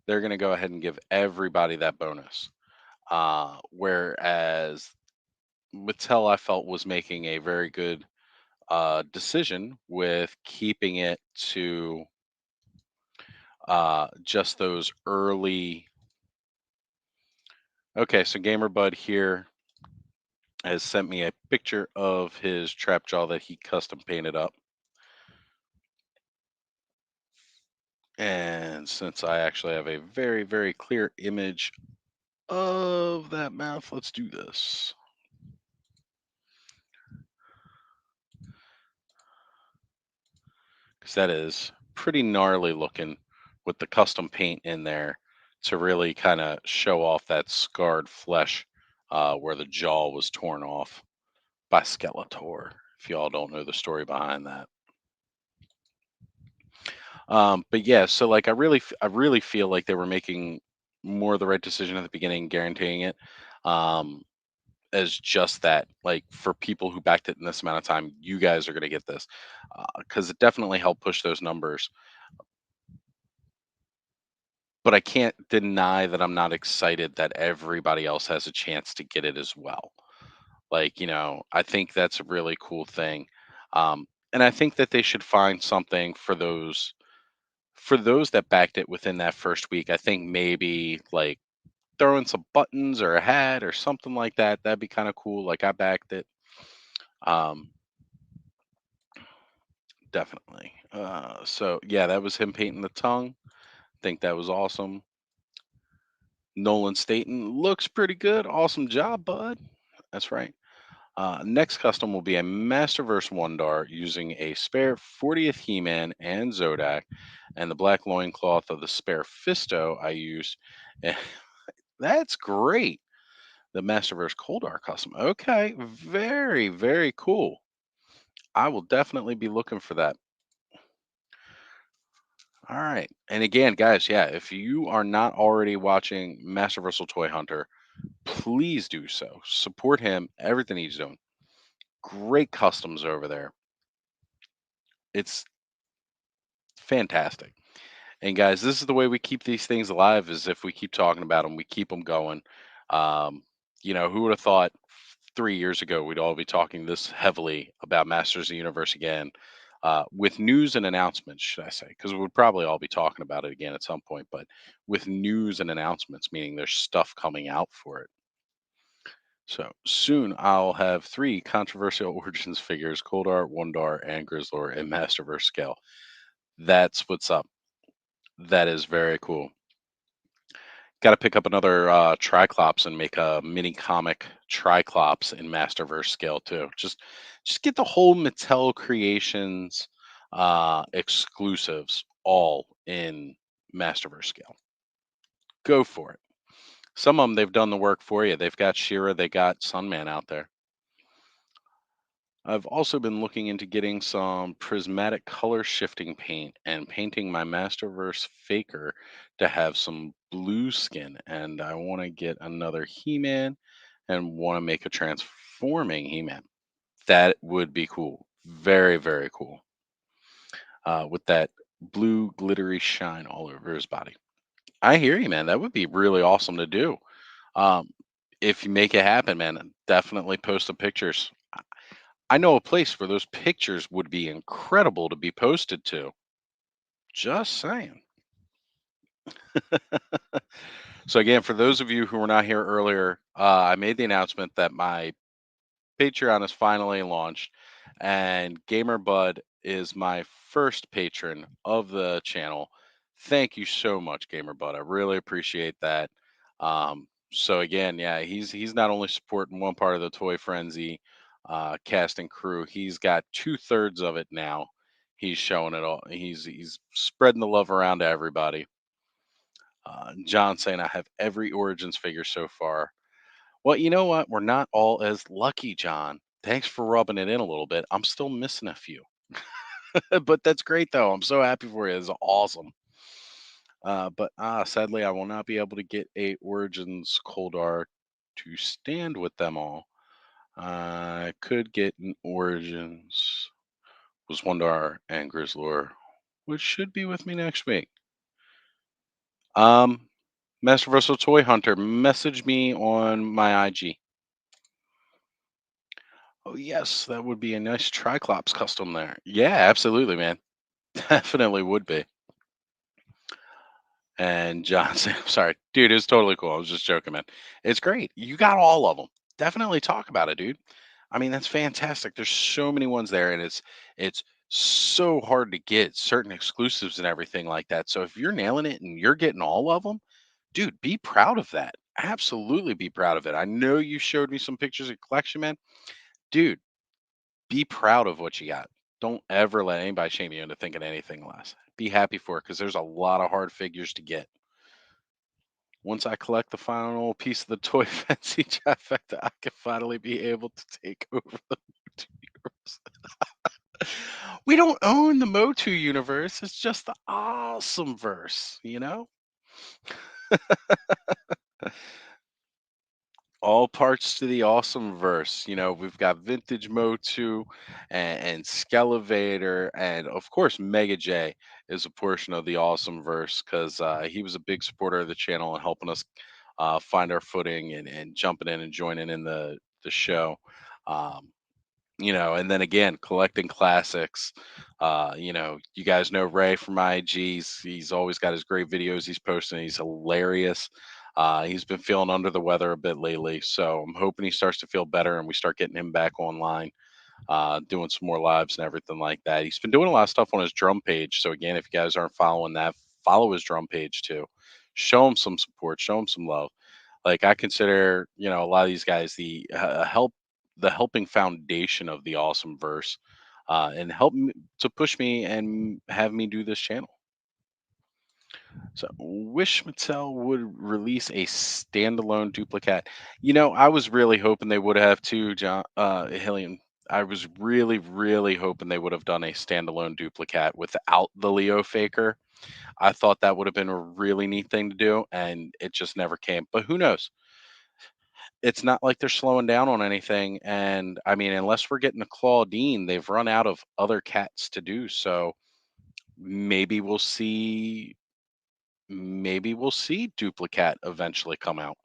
They're going to go ahead and give everybody that bonus. Whereas Mattel, I felt, was making a very good decision with keeping it to just those early. Okay, so GamerBud here has sent me a picture of his trap jaw that he custom painted up. And since I actually have a very, very clear image of that mouth, let's do this. Because that is pretty gnarly looking with the custom paint in there to really kind of show off that scarred flesh where the jaw was torn off by Skeletor. If y'all don't know the story behind that. But yeah, so like I really feel like they were making more the right decision at the beginning, guaranteeing it. Um, as just that, like for people who backed it in this amount of time, you guys are going to get this because it definitely helped push those numbers. But I can't deny that I'm not excited that everybody else has a chance to get it as well. Like, I think that's a really cool thing. And I think that they should find something for those that backed it within that first week. I think maybe like throw in some buttons or a hat or something like that. That'd be kind of cool. Like I backed it. Um, definitely. So yeah, that was him painting the tongue. Think that was awesome. Nolan Staten looks pretty good. Awesome job, bud. That's right. Next custom will be a Masterverse Wondar using a spare 40th He-Man and Zodak, and the black loincloth of the spare Fisto I used. And that's great. The Masterverse Coldar custom. Okay, very, very cool. I will definitely be looking for that. All right. And again, guys, yeah, if you are not already watching Masterversal Toy Hunter, please do so. Support him, everything he's doing. Great customs over there. It's fantastic. And guys, this is the way we keep these things alive is if we keep talking about them, we keep them going. Um, who would have thought 3 years ago we'd all be talking this heavily about Masters of the Universe again, with news and announcements, should I say? Because we would probably all be talking about it again at some point, but with news and announcements, meaning there's stuff coming out for it. So soon I'll have three controversial Origins figures: Coldar, Wondar, and Grizzlor in Masterverse scale. That's what's up. That is very cool. Got to pick up another Triclops and make a mini comic Triclops in Masterverse scale too. Just get the whole Mattel Creations exclusives all in Masterverse scale. Go for it. Some of them they've done the work for you. They've got Shira, they got Sunman out there. I've also been looking into getting some prismatic color shifting paint and painting my Masterverse Faker to have some blue skin. And I want to get another He Man and want to make a transforming He Man. That would be cool. Very, very cool. With that blue glittery shine all over his body. I hear you, man. That would be really awesome to do. Um, if you make it happen, man, definitely post the pictures. I know a place where those pictures would be incredible to be posted to. Just saying. So again, for those of you who were not here earlier, I made the announcement that my Patreon is finally launched, and GamerBud is my first patron of the channel. Thank you so much, GamerBud. I really appreciate that. So again, yeah, he's not only supporting one part of the Toy Frenzy cast and crew, he's got 2/3 of it now. He's showing it all. He's spreading the love around to everybody. John saying I have every Origins figure so far. Well, you know what? We're not all as lucky, John. Thanks for rubbing it in a little bit. I'm still missing a few, but that's great though. I'm so happy for you. It's awesome. But sadly, I will not be able to get a Origins Coldar to stand with them all. I could get an Origins was Wondar and Grizzlor which should be with me next week. Um, Master Versal Toy Hunter, message me on my IG. Oh yes, that would be a nice Triclops custom there. Yeah, absolutely, man. Definitely would be. And Johnson, I'm sorry, dude, it's totally cool. I was just joking, man. It's great. You got all of them. Definitely talk about it, dude. I mean, that's fantastic. There's so many ones there, and it's so hard to get certain exclusives and everything like that. So if you're nailing it and you're getting all of them, dude, be proud of that. Absolutely be proud of it. I know you showed me some pictures of your collection, man. Dude, be proud of what you got. Don't ever let anybody shame you into thinking anything less. Be happy for it because there's a lot of hard figures to get. Once I collect the final piece of the toy fancy trifecta, I can finally be able to take over the Motu universe. We don't own the Motu universe. It's just the awesome verse, you know? All parts to the awesome verse. We've got Vintage Motu and Skelevator, and of course, Mega J is a portion of the awesome verse because he was a big supporter of the channel and helping us find our footing and jumping in and joining in the show. Um, and then again, collecting classics. You guys know Ray from IGs. He's always got his great videos he's posting. He's hilarious. He's been feeling under the weather a bit lately, so I'm hoping he starts to feel better and we start getting him back online, doing some more lives and everything like that. He's been doing a lot of stuff on his drum page. So again, if you guys aren't following that, follow his drum page too. Show him some support. Show him some love. Like I consider, a lot of these guys the helping foundation of the awesome verse, and help to push me and have me do this channel. So, wish Mattel would release a standalone duplicate. I was really hoping they would have too, John Hillian. I was really, really hoping they would have done a standalone duplicate without the Leo Faker. I thought that would have been a really neat thing to do, and it just never came. But who knows? It's not like they're slowing down on anything. And I mean, unless we're getting a Claudine, they've run out of other cats to do. So maybe we'll see Duplicate eventually come out.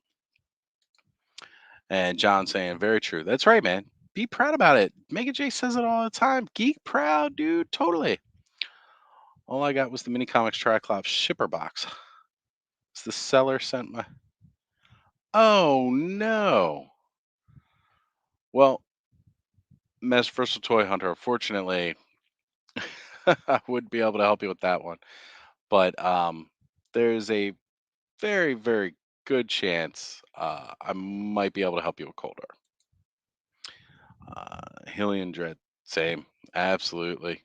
And John saying, very true. That's right, man. Be proud about it. Mega J says it all the time. Geek proud, dude. Totally. All I got was the mini comics Triclops shipper box. It's the seller sent my. Oh no. Well, Mass Versal Toy Hunter, unfortunately, I would be able to help you with that one. But there's a very, very good chance I might be able to help you with Coldar. Hillian Dread, same, absolutely.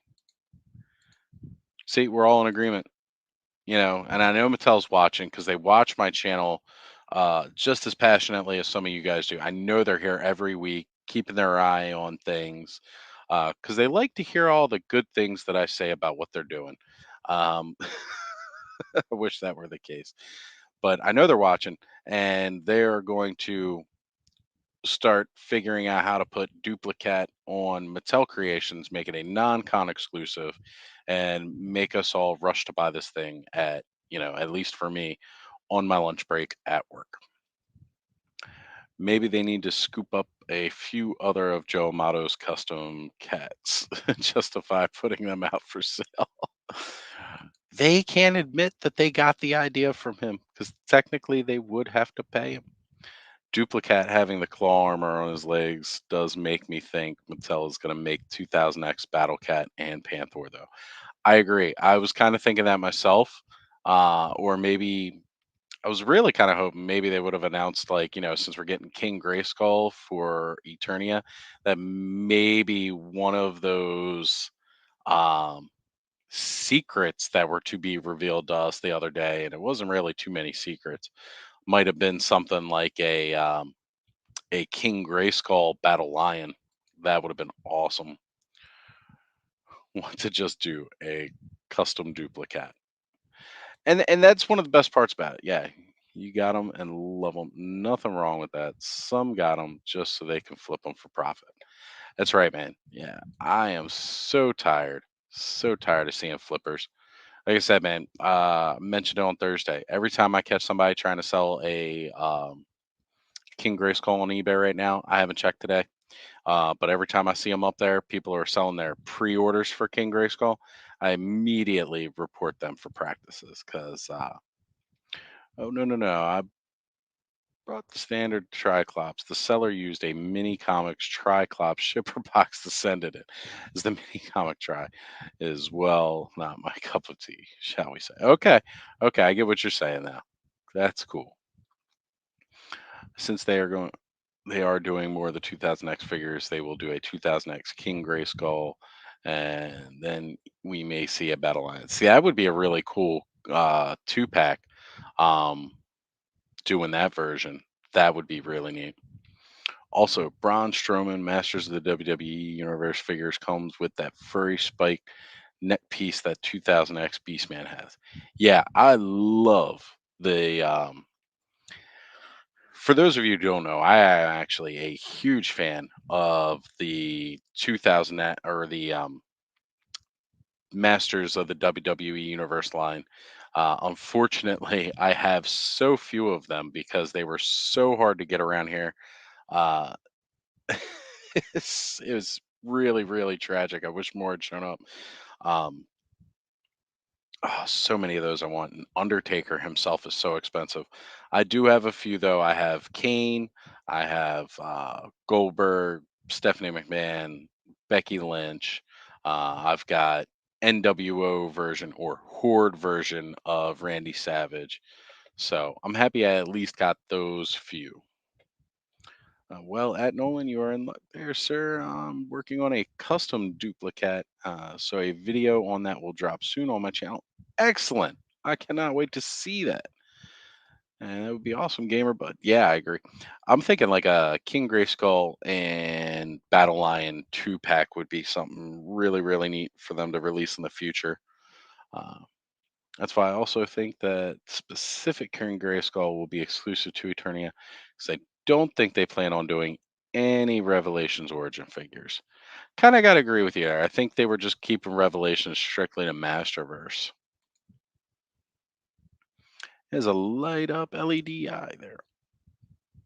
See, we're all in agreement, and I know Mattel's watching because they watch my channel just as passionately as some of you guys do. I know they're here every week, keeping their eye on things because they like to hear all the good things that I say about what they're doing. Um, I wish that were the case. But I know they're watching and they're going to start figuring out how to put Duplicate on Mattel Creations, make it a non-con exclusive, and make us all rush to buy this thing at least for me, on my lunch break at work. Maybe they need to scoop up a few other of Joe Amato's custom cats, justify putting them out for sale. They can't admit that they got the idea from him because technically they would have to pay him. Duplicate having the claw armor on his legs does make me think Mattel is going to make 2000X Battlecat and Panther, though. I agree. I was kind of thinking that myself. Or maybe I was really kind of hoping maybe they would have announced, like, since we're getting King Grayskull for Eternia, that maybe one of those um, secrets that were to be revealed to us the other day, and it wasn't really too many secrets, might have been something like a King Grayskull Battle Lion. That would have been awesome. Want to just do a custom duplicate, and that's one of the best parts about it. Yeah, you got them and love them. Nothing wrong with that. Some got them just so they can flip them for profit. That's right, man. Yeah, I am so tired of seeing flippers. Like I said, man, mentioned it on Thursday. Every time I catch somebody trying to sell a King Grayskull on eBay right now, I haven't checked today. But every time I see them up there, people are selling their pre-orders for King Grayskull. I immediately report them for practices because, oh no, no, no! I brought the standard Triclops. The seller used a mini comics Triclops shipper box to send it in. Is the mini comic try is well not my cup of tea, shall we say? Okay, okay, I get what you're saying now. That's cool. Since they are doing more of the 2000X figures. They will do a 2000X King Grayskull, and then we may see a Battle Line. See, that would be a really cool two pack. Um, doing that version, that would be really neat. Also, Braun Strowman, Masters of the WWE Universe figures comes with that furry spike neck piece that 2000X Beastman has. Yeah, I love the for those of you who don't know, I am actually a huge fan of the 2000 or the Masters of the WWE Universe line. Unfortunately, I have so few of them because they were so hard to get around here. Uh, it was really, really tragic. I wish more had shown up. Um, so many of those I want. And Undertaker himself is so expensive. I do have a few though. I have Kane, I have Goldberg, Stephanie McMahon, Becky Lynch. I've got NWO version or Horde version of Randy Savage. So I'm happy I at least got those few. Well, at Nolan, you are in luck there, sir. I'm working on a custom duplicate, so a video on that will drop soon on my channel. Excellent! I cannot wait to see that. And that would be awesome, gamer. But yeah, I agree. I'm thinking like a King Grayskull and Battle Lion two pack would be something really, really neat for them to release in the future. Uh, that's why I also think that specific Karen Grayskull will be exclusive to Eternia, because I don't think they plan on doing any Revelations origin figures. Kind of got to agree with you there. I think they were just keeping Revelations strictly to Masterverse. There's a light up LED eye there.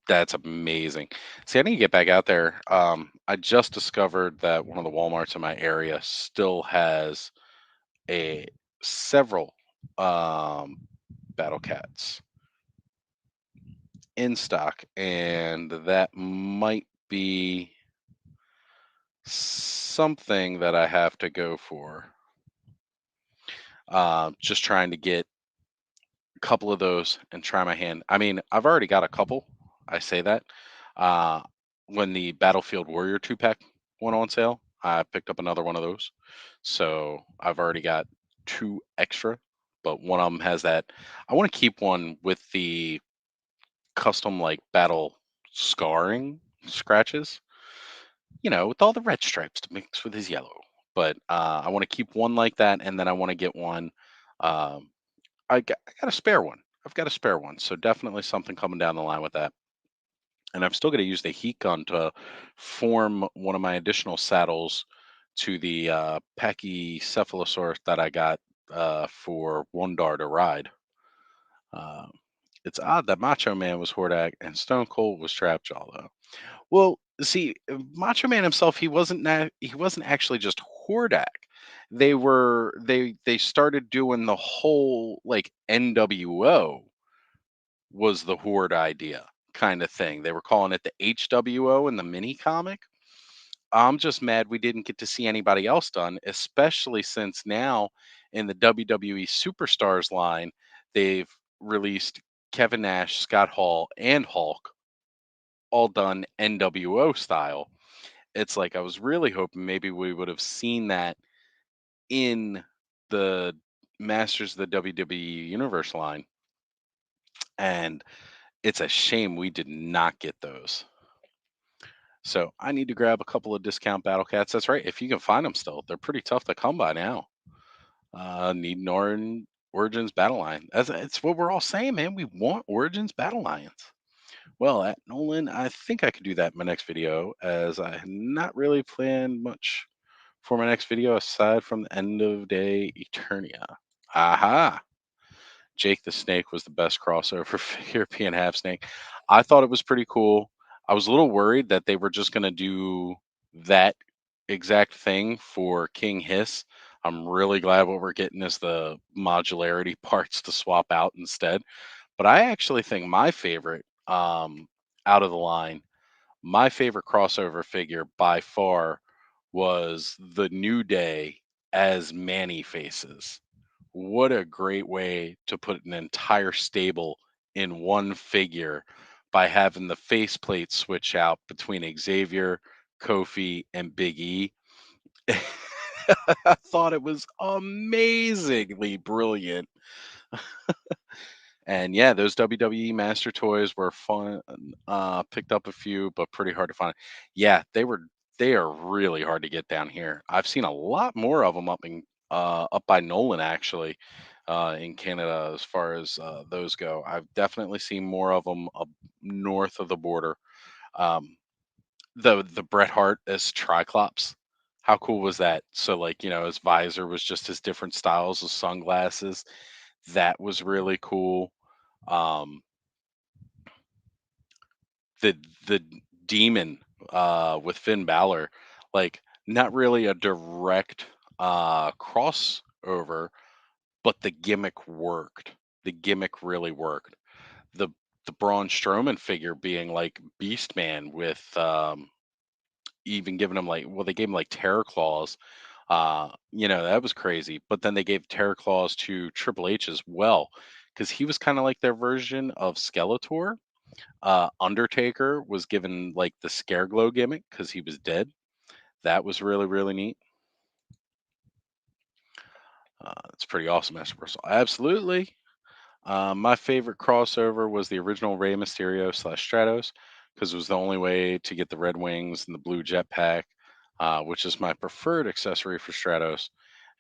That's amazing. See, I need to get back out there. I just discovered that one of the Walmarts in my area still has a several um, Battle Cats in stock, and that might be something that I have to go for. Just trying to get a couple of those and try my hand. I mean, I've already got a couple. I say that. Uh, when the Battlefield Warrior two pack went on sale, I picked up another one of those. So I've already got two extra, but one of them has that. I want to keep one with the custom like battle scarring scratches, with all the red stripes to mix with his yellow. But I want to keep one like that, and then I want to get one. Um, I got a spare one. I've got a spare one, so definitely something coming down the line with that. And I'm still going to use the heat gun to form one of my additional saddles to the Pachycephalosaurus that I got for Wondar to ride. Uh, it's odd that Macho Man was Hordak and Stone Cold was Trapjaw, though. Well, see, Macho Man himself, he wasn't actually just Hordak. They started doing the whole like NWO was the Horde idea kind of thing. They were calling it the HWO in the mini comic. I'm just mad we didn't get to see anybody else done, especially since now in the WWE Superstars line, they've released Kevin Nash, Scott Hall, and Hulk all done NWO style. It's like I was really hoping maybe we would have seen that in the Masters of the WWE Universe line. And it's a shame we did not get those. So I need to grab a couple of discount Battle Cats. That's right. If you can find them still, they're pretty tough to come by now. Need Norn Origins Battle Line. It's what we're all saying, man. We want Origins Battle Lions. Well, at Nolan, I think I could do that in my next video, as I had not really planned much for my next video aside from the end of day Eternia. Aha. Jake the Snake was the best crossover for European Half Snake. I thought it was pretty cool. I was a little worried that they were just going to do that exact thing for King Hiss. I'm really glad what we're getting is the modularity parts to swap out instead. But I actually think my favorite out of the line, my favorite crossover figure by far was the New Day as Manny Faces. What a great way to put an entire stable in one figure by having the faceplate switch out between Xavier, Kofi, and Big E. I thought it was amazingly brilliant. And yeah, those WWE Master Toys were fun. Picked up a few, but pretty hard to find. Yeah, they are really hard to get down here. I've seen a lot more of them up by Nolan actually, in Canada as far as those go. I've definitely seen more of them up north of the border. Um, the Bret Hart as Triclops. How cool was that? So like, his visor was just his different styles of sunglasses. That was really cool. Um, the the demon with Finn Balor, like not really a direct crossover, but the gimmick worked. The gimmick really worked. The the Braun Strowman figure being like Beast Man with even giving him like, well, they gave him like terror claws. That was crazy. But then they gave terror claws to Triple H as well, because he was kind of like their version of Skeletor. Undertaker was given like the Scareglow gimmick because he was dead. That was really, really neat. It's pretty awesome, Master Brussel. Absolutely. My favorite crossover was the original Rey Mysterio slash Stratos because it was the only way to get the red wings and the blue jetpack, which is my preferred accessory for Stratos,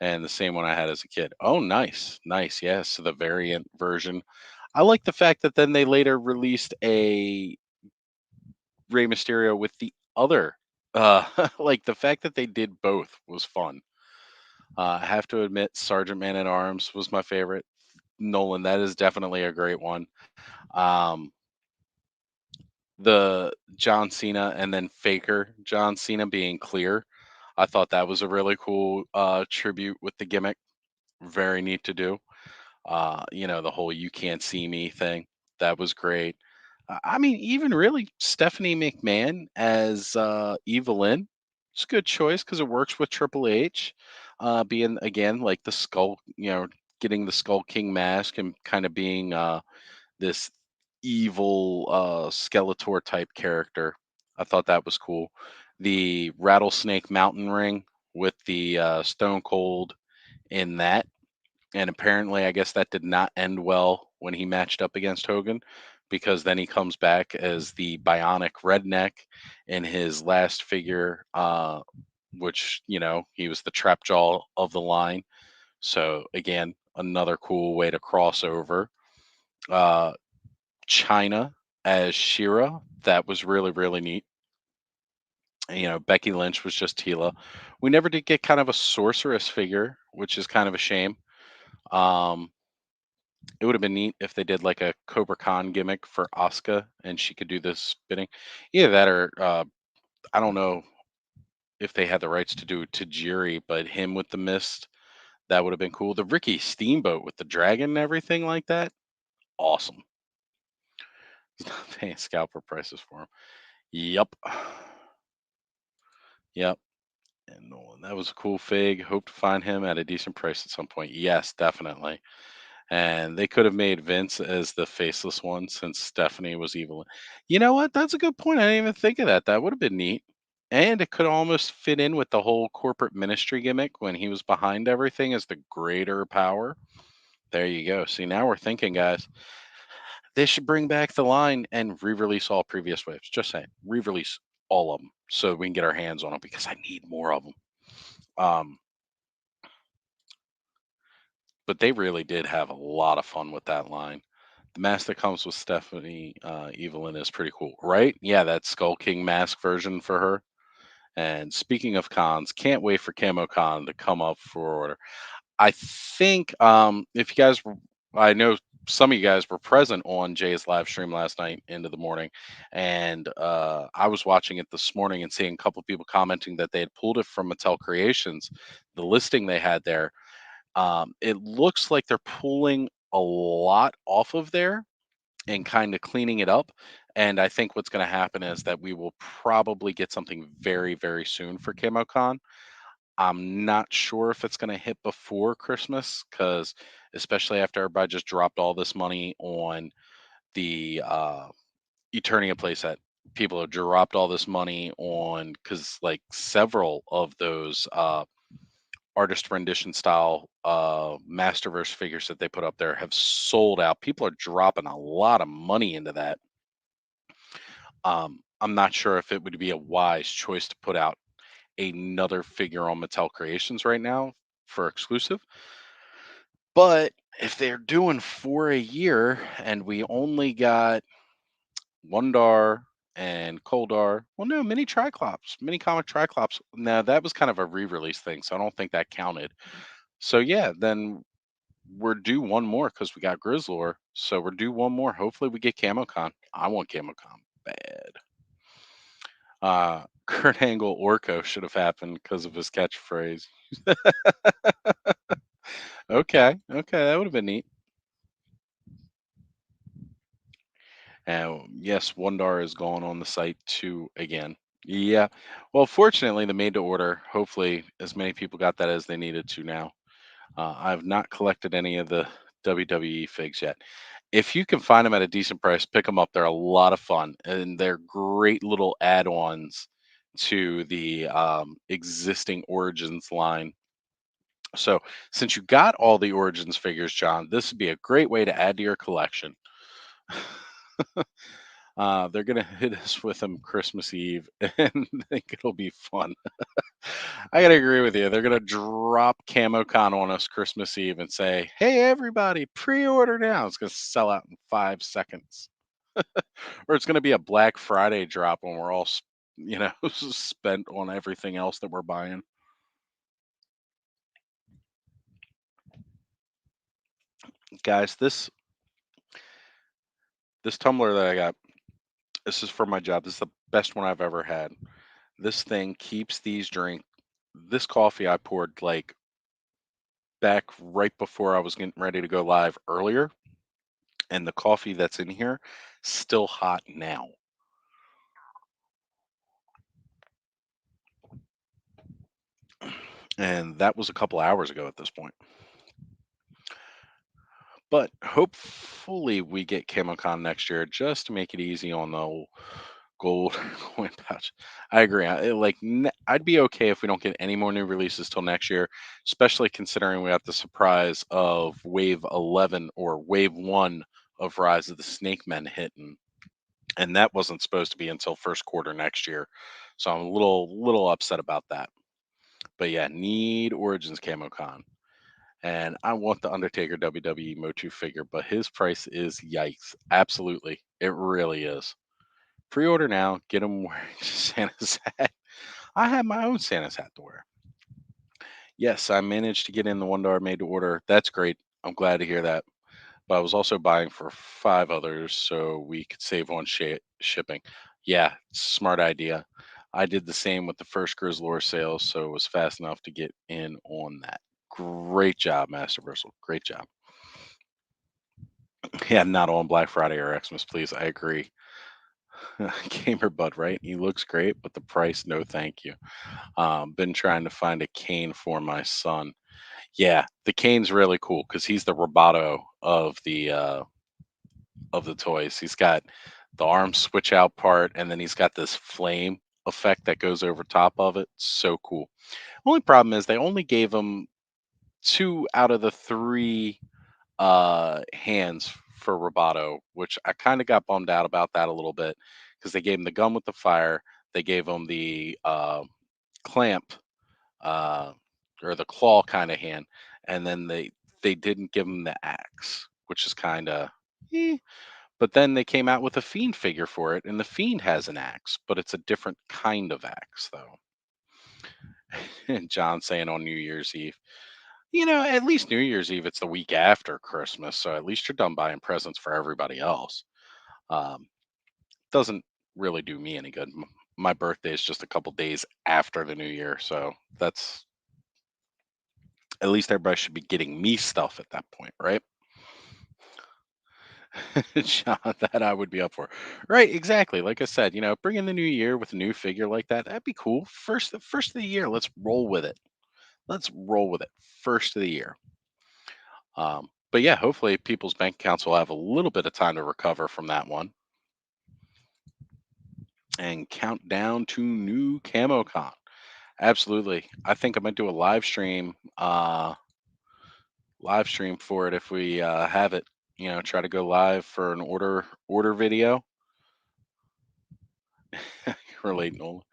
and the same one I had as a kid. Oh, nice, nice. Yes, so the variant version. I like the fact that then they later released a Rey Mysterio with the other. Like the fact that they did both was fun. I have to admit, Sergeant Man at Arms was my favorite. Nolan, that is definitely a great one. Um, the John Cena and then Faker John Cena being clear, I thought that was a really cool tribute with the gimmick. Very neat to do. The whole "you can't see me" thing. That was great. I mean, even really Stephanie McMahon as Evelyn. It's a good choice because it works with Triple H, being again like the Skull, getting the Skull King mask and kind of being this evil Skeletor type character. I thought that was cool. The Rattlesnake Mountain ring with the Stone Cold in that, and apparently, I guess that did not end well when he matched up against Hogan, because then he comes back as the Bionic Redneck in his last figure, which, he was the trap jaw of the line. So, again, another cool way to cross over. Uh, China as Shira, that was really, really neat. Becky Lynch was just Tila. We never did get kind of a sorceress figure, which is kind of a shame. Um, It would have been neat if they did like a Cobra Khan gimmick for Asuka and she could do this spinning. Either that or I don't know if they had the rights to do Tajiri, but him with the mist, that would have been cool. The Ricky Steamboat with the dragon and everything like that, awesome. Paying scalper prices for him. Yep. Yep. And Nolan, that was a cool fig. Hope to find him at a decent price at some point. Yes, definitely. And they could have made Vince as the faceless one since Stephanie was evil. You know what? That's a good point. I didn't even think of that. That would have been neat. And it could almost fit in with the whole corporate ministry gimmick when he was behind everything as the greater power. There you go. See, now we're thinking, guys. They should bring back the line and re-release all previous waves. Just saying, re-release all of them so we can get our hands on them because I need more of them. Um, but they really did have a lot of fun with that line. The mask that comes with Stephanie Evelyn is pretty cool, right? Yeah, that Skull King mask version for her. And speaking of cons, can't wait for Camo Con to come up for order. I think if you guys were, I know some of you guys were present on Jay's live stream last night into the morning, and I was watching it this morning and seeing a couple people commenting that they had pulled it from Mattel Creations, the listing they had there. It looks like they're pulling a lot off of there and kind of cleaning it up. And I think what's going to happen is that we will probably get something very, very soon for CamoCon. I'm not sure if it's going to hit before Christmas because, especially after everybody just dropped all this money on the Eternia playset, people have dropped all this money on because, like, several of those artist rendition style Masterverse figures that they put up there have sold out. People are dropping a lot of money into that. I'm not sure if it would be a wise choice to put out another figure on Mattel Creations right now for exclusive. But if they're doing 4 a year and we only got Wondar and Koldar, well, no, Mini Triclops, Mini Comic Triclops. Now that was kind of a re-release thing, so I don't think that counted. So yeah, then we're due one more because we got Grizzlor. So we're due one more. Hopefully we get CamoCon. I want CamoCon bad. Kurt Angle Orko should have happened because of his catchphrase. Okay, okay, that would have been neat. And yes, Wondar is going on the site too again. Yeah. Well, fortunately, the made to order, hopefully, as many people got that as they needed to now. I've not collected any of the WWE figs yet. If you can find them at a decent price, pick them up. They're a lot of fun and they're great little add ons to the existing Origins line. So, since you got all the Origins figures, John, this would be a great way to add to your collection. They're gonna hit us with them Christmas Eve, and I think it'll be fun. I gotta agree with you. They're gonna drop CamoCon on us Christmas Eve and say, "Hey, everybody, pre-order now." It's gonna sell out in 5 seconds, or it's gonna be a Black Friday drop when we're all, spent on everything else that we're buying. Guys, this tumbler that I got, this is for my job. This is the best one I've ever had. This thing keeps these drink. This coffee I poured like back right before I was getting ready to go live earlier, and the coffee that's in here still hot now. And that was a couple hours ago at this point. But hopefully we get CamoCon next year just to make it easy on the old gold coin pouch. I agree. I'd be okay if we don't get any more new releases till next year, especially considering we got the surprise of Wave 11 or Wave 1 of Rise of the Snake Men hitting, and that wasn't supposed to be until first quarter next year. So I'm a little upset about that. But yeah, need Origins CamoCon. And I want the Undertaker WWE Motu figure, but his price is yikes. Absolutely. It really is. Pre-order now, get him wearing Santa's hat. I have my own Santa's hat to wear. Yes, I managed to get in the $1 made to order. That's great. I'm glad to hear that. But I was also buying for 5 others so we could save on shipping. Yeah, smart idea. I did the same with the first Grizzlor sales, so it was fast enough to get in on that. Great job, Master Versal. Great job. Yeah, not on Black Friday or Xmas, please. I agree. Gamer Bud, right? He looks great, but the price, no thank you. Been trying to find a cane for my son. Yeah, the cane's really cool because he's the Roboto of the toys. He's got the arm switch out part, and then he's got this flame effect that goes over top of it. So cool. Only problem is they only gave him two out of the three hands for Roboto, which I kind of got bummed out about that a little bit because they gave him the gun with the fire, they gave him the clamp uh, or the claw kind of hand, and then they didn't give him the axe, which is kind of. Eh. But then they came out with a fiend figure for it, and the fiend has an axe, but it's a different kind of axe, though. And John saying on New Year's Eve. At least New Year's Eve, it's the week after Christmas, so at least you're done buying presents for everybody else. Um, doesn't really do me any good. My birthday is just a couple days after the New Year, so that's at least everybody should be getting me stuff at that point, right? John, that I would be up for. Right, exactly. Like I said, bring in the new year with a new figure like that. That'd be cool. First of the year, let's roll with it. Let's roll with it. First of the year. But yeah, hopefully people's bank accounts will have a little bit of time to recover from that one and count down to new CamoCon. Absolutely. I think I'm gonna do a live stream for it if we have it. Try to go live for an order video. Relate, Nolan.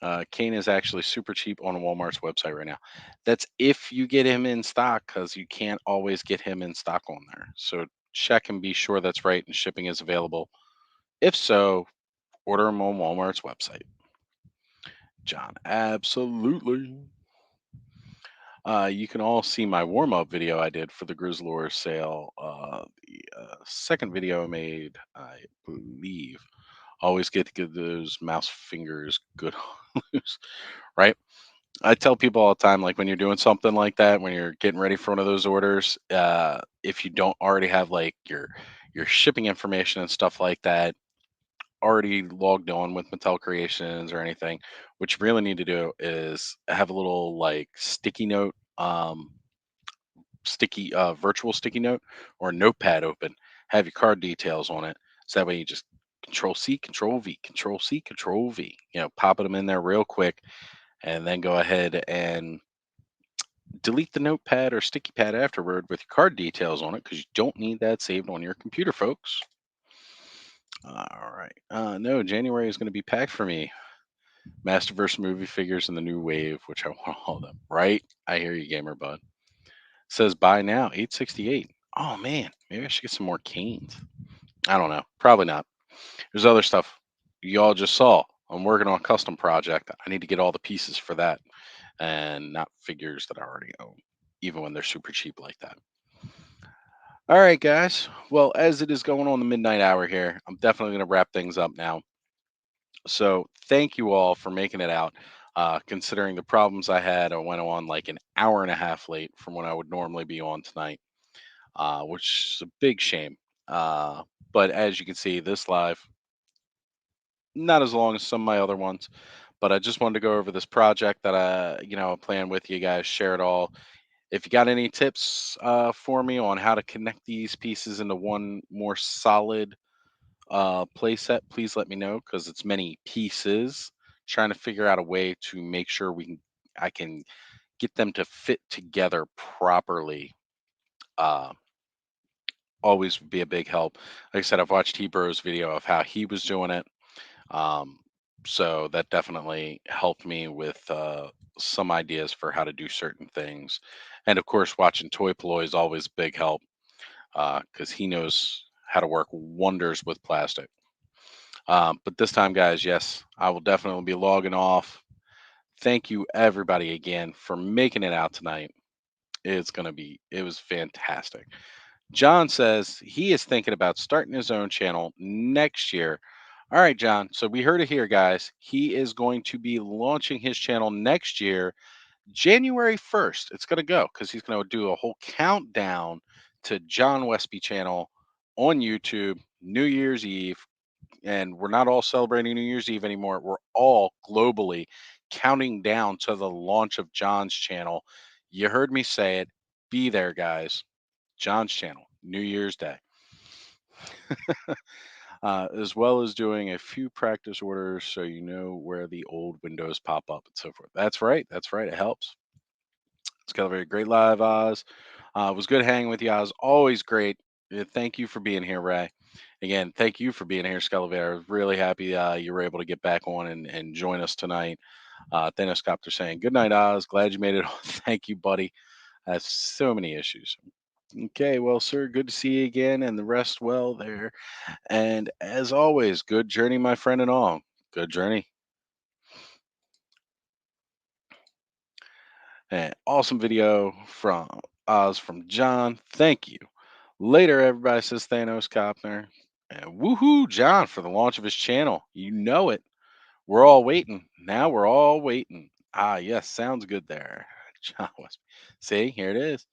Oh, Kane is actually super cheap on Walmart's website right now. That's if you get him in stock, because you can't always get him in stock on there. So check and be sure that's right and shipping is available. If so, order them on Walmart's website. John, absolutely. You can all see my warm up video I did for the Grizzlor sale. The second video I made, I believe. Always get to give those mouse fingers good loose, right? I tell people all the time, like when you're doing something like that, when you're getting ready for one of those orders, if you don't already have like your shipping information and stuff like that already logged on with Mattel Creations or anything, what you really need to do is have a little like sticky note, virtual sticky note or a notepad open, have your card details on it. So that way you just control C, control V, control C, control V, popping them in there real quick and then go ahead and delete the notepad or sticky pad afterward with your card details on it because you don't need that saved on your computer, folks. All right. No, January is going to be packed for me. Masterverse movie figures in the new wave, which I want all of them. Right? I hear you, gamer bud. Says buy now, 868. Oh man, maybe I should get some more canes. I don't know. Probably not. There's other stuff y'all just saw. I'm working on a custom project. I need to get all the pieces for that and not figures that I already own, even when they're super cheap like that. All right, guys. Well, as it is going on the midnight hour here, I'm definitely going to wrap things up now. So, thank you all for making it out. Considering the problems I had, I went on like an hour and a half late from when I would normally be on tonight, which is a big shame. Uh, but as you can see, this live, not as long as some of my other ones, but I just wanted to go over this project that I plan with you guys, share it all. If you got any tips for me on how to connect these pieces into one more solid playset, please let me know because it's many pieces. Trying to figure out a way to make sure I can get them to fit together properly. Uh, always would be a big help. Like I said, I've watched Hebrews video of how he was doing it. Um, so that definitely helped me with some ideas for how to do certain things. And of course, watching Toy Ploy is always a big help because he knows how to work wonders with plastic. But this time, guys, yes, I will definitely be logging off. Thank you, everybody, again for making it out tonight. It was fantastic. John says he is thinking about starting his own channel next year. All right, John. So we heard it here, guys. He is going to be launching his channel next year, January 1st. It's going to go because he's going to do a whole countdown to John Westby channel on YouTube, New Year's Eve. And we're not all celebrating New Year's Eve anymore. We're all globally counting down to the launch of John's channel. You heard me say it. Be there, guys. John's channel, New Year's Day, as well as doing a few practice orders so you know where the old windows pop up and so forth. That's right. That's right. It helps. It's got a very great live, Oz. It was good hanging with you, Oz. Always great. Thank you for being here, Ray. Again, thank you for being here, Scalavar. I was really happy you were able to get back on and join us tonight. Thanos Copter saying, good night, Oz. Glad you made it on. Thank you, buddy. I have so many issues. Okay, well, sir, good to see you again and the rest well there. And as always, good journey, my friend, and all. Good journey. And awesome video from Oz from John. Thank you. Later, everybody, says Thanos Copner. And woohoo, John, for the launch of his channel. You know it. We're all waiting. Now we're all waiting. Ah, yes, sounds good there. John West. See, here it is.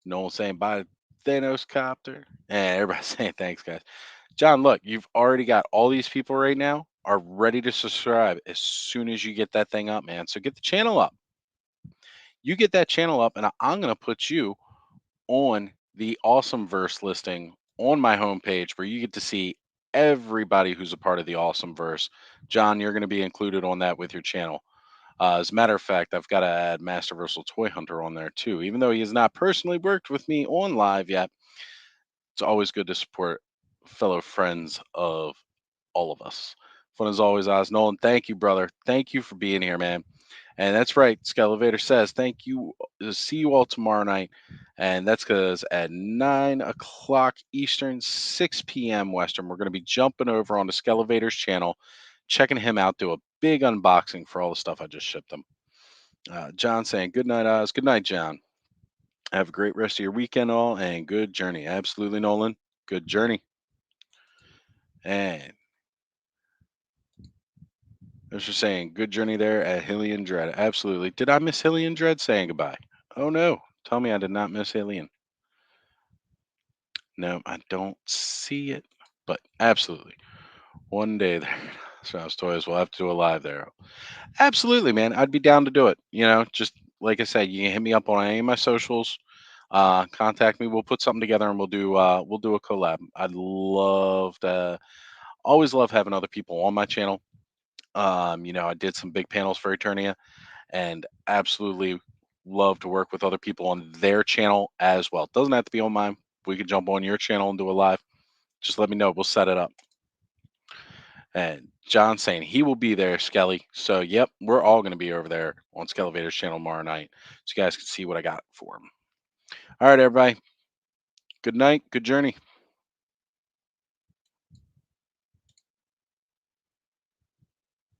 Nolan saying bye to Thanos Copter. And everybody saying thanks, guys. John, look, you've already got all these people right now are ready to subscribe as soon as you get that thing up, man. So get the channel up. You get that channel up, and I'm going to put you on the Awesome Verse listing on my homepage where you get to see everybody who's a part of the Awesome Verse. John, you're going to be included on that with your channel. As a matter of fact, I've got to add Masterversal Toy Hunter on there too. Even though he has not personally worked with me on live yet, it's always good to support fellow friends of all of us. Fun as always, Oz Nolan. Thank you, brother. Thank you for being here, man. And that's right. Skelevator says, thank you. See you all tomorrow night. And that's because at 9 o'clock Eastern, 6 p.m. Western, we're going to be jumping over on the Skelevator's channel, checking him out, do a big unboxing for all the stuff I just shipped him. John saying, good night, Oz. Good night, John. Have a great rest of your weekend, all, and good journey. Absolutely, Nolan. Good journey. And as you're saying, good journey there at Hillian Dread. Absolutely. Did I miss Hillian Dread saying goodbye? Oh no. Tell me I did not miss Alien. No, I don't see it. But absolutely. One day there. Strauss Toys will have to do a live there. Absolutely, man. I'd be down to do it. Just like I said, you can hit me up on any of my socials. Contact me. We'll put something together and we'll do a collab. I'd love to always love having other people on my channel. I did some big panels for Eternia and absolutely love to work with other people on their channel as well. Doesn't have to be on mine. We could jump on your channel and do a live. Just let me know. We'll set it up. And John saying he will be there, Skelly. So, yep, we're all going to be over there on Skelevator's channel tomorrow night. So, you guys can see what I got for him. All right, everybody. Good night. Good journey.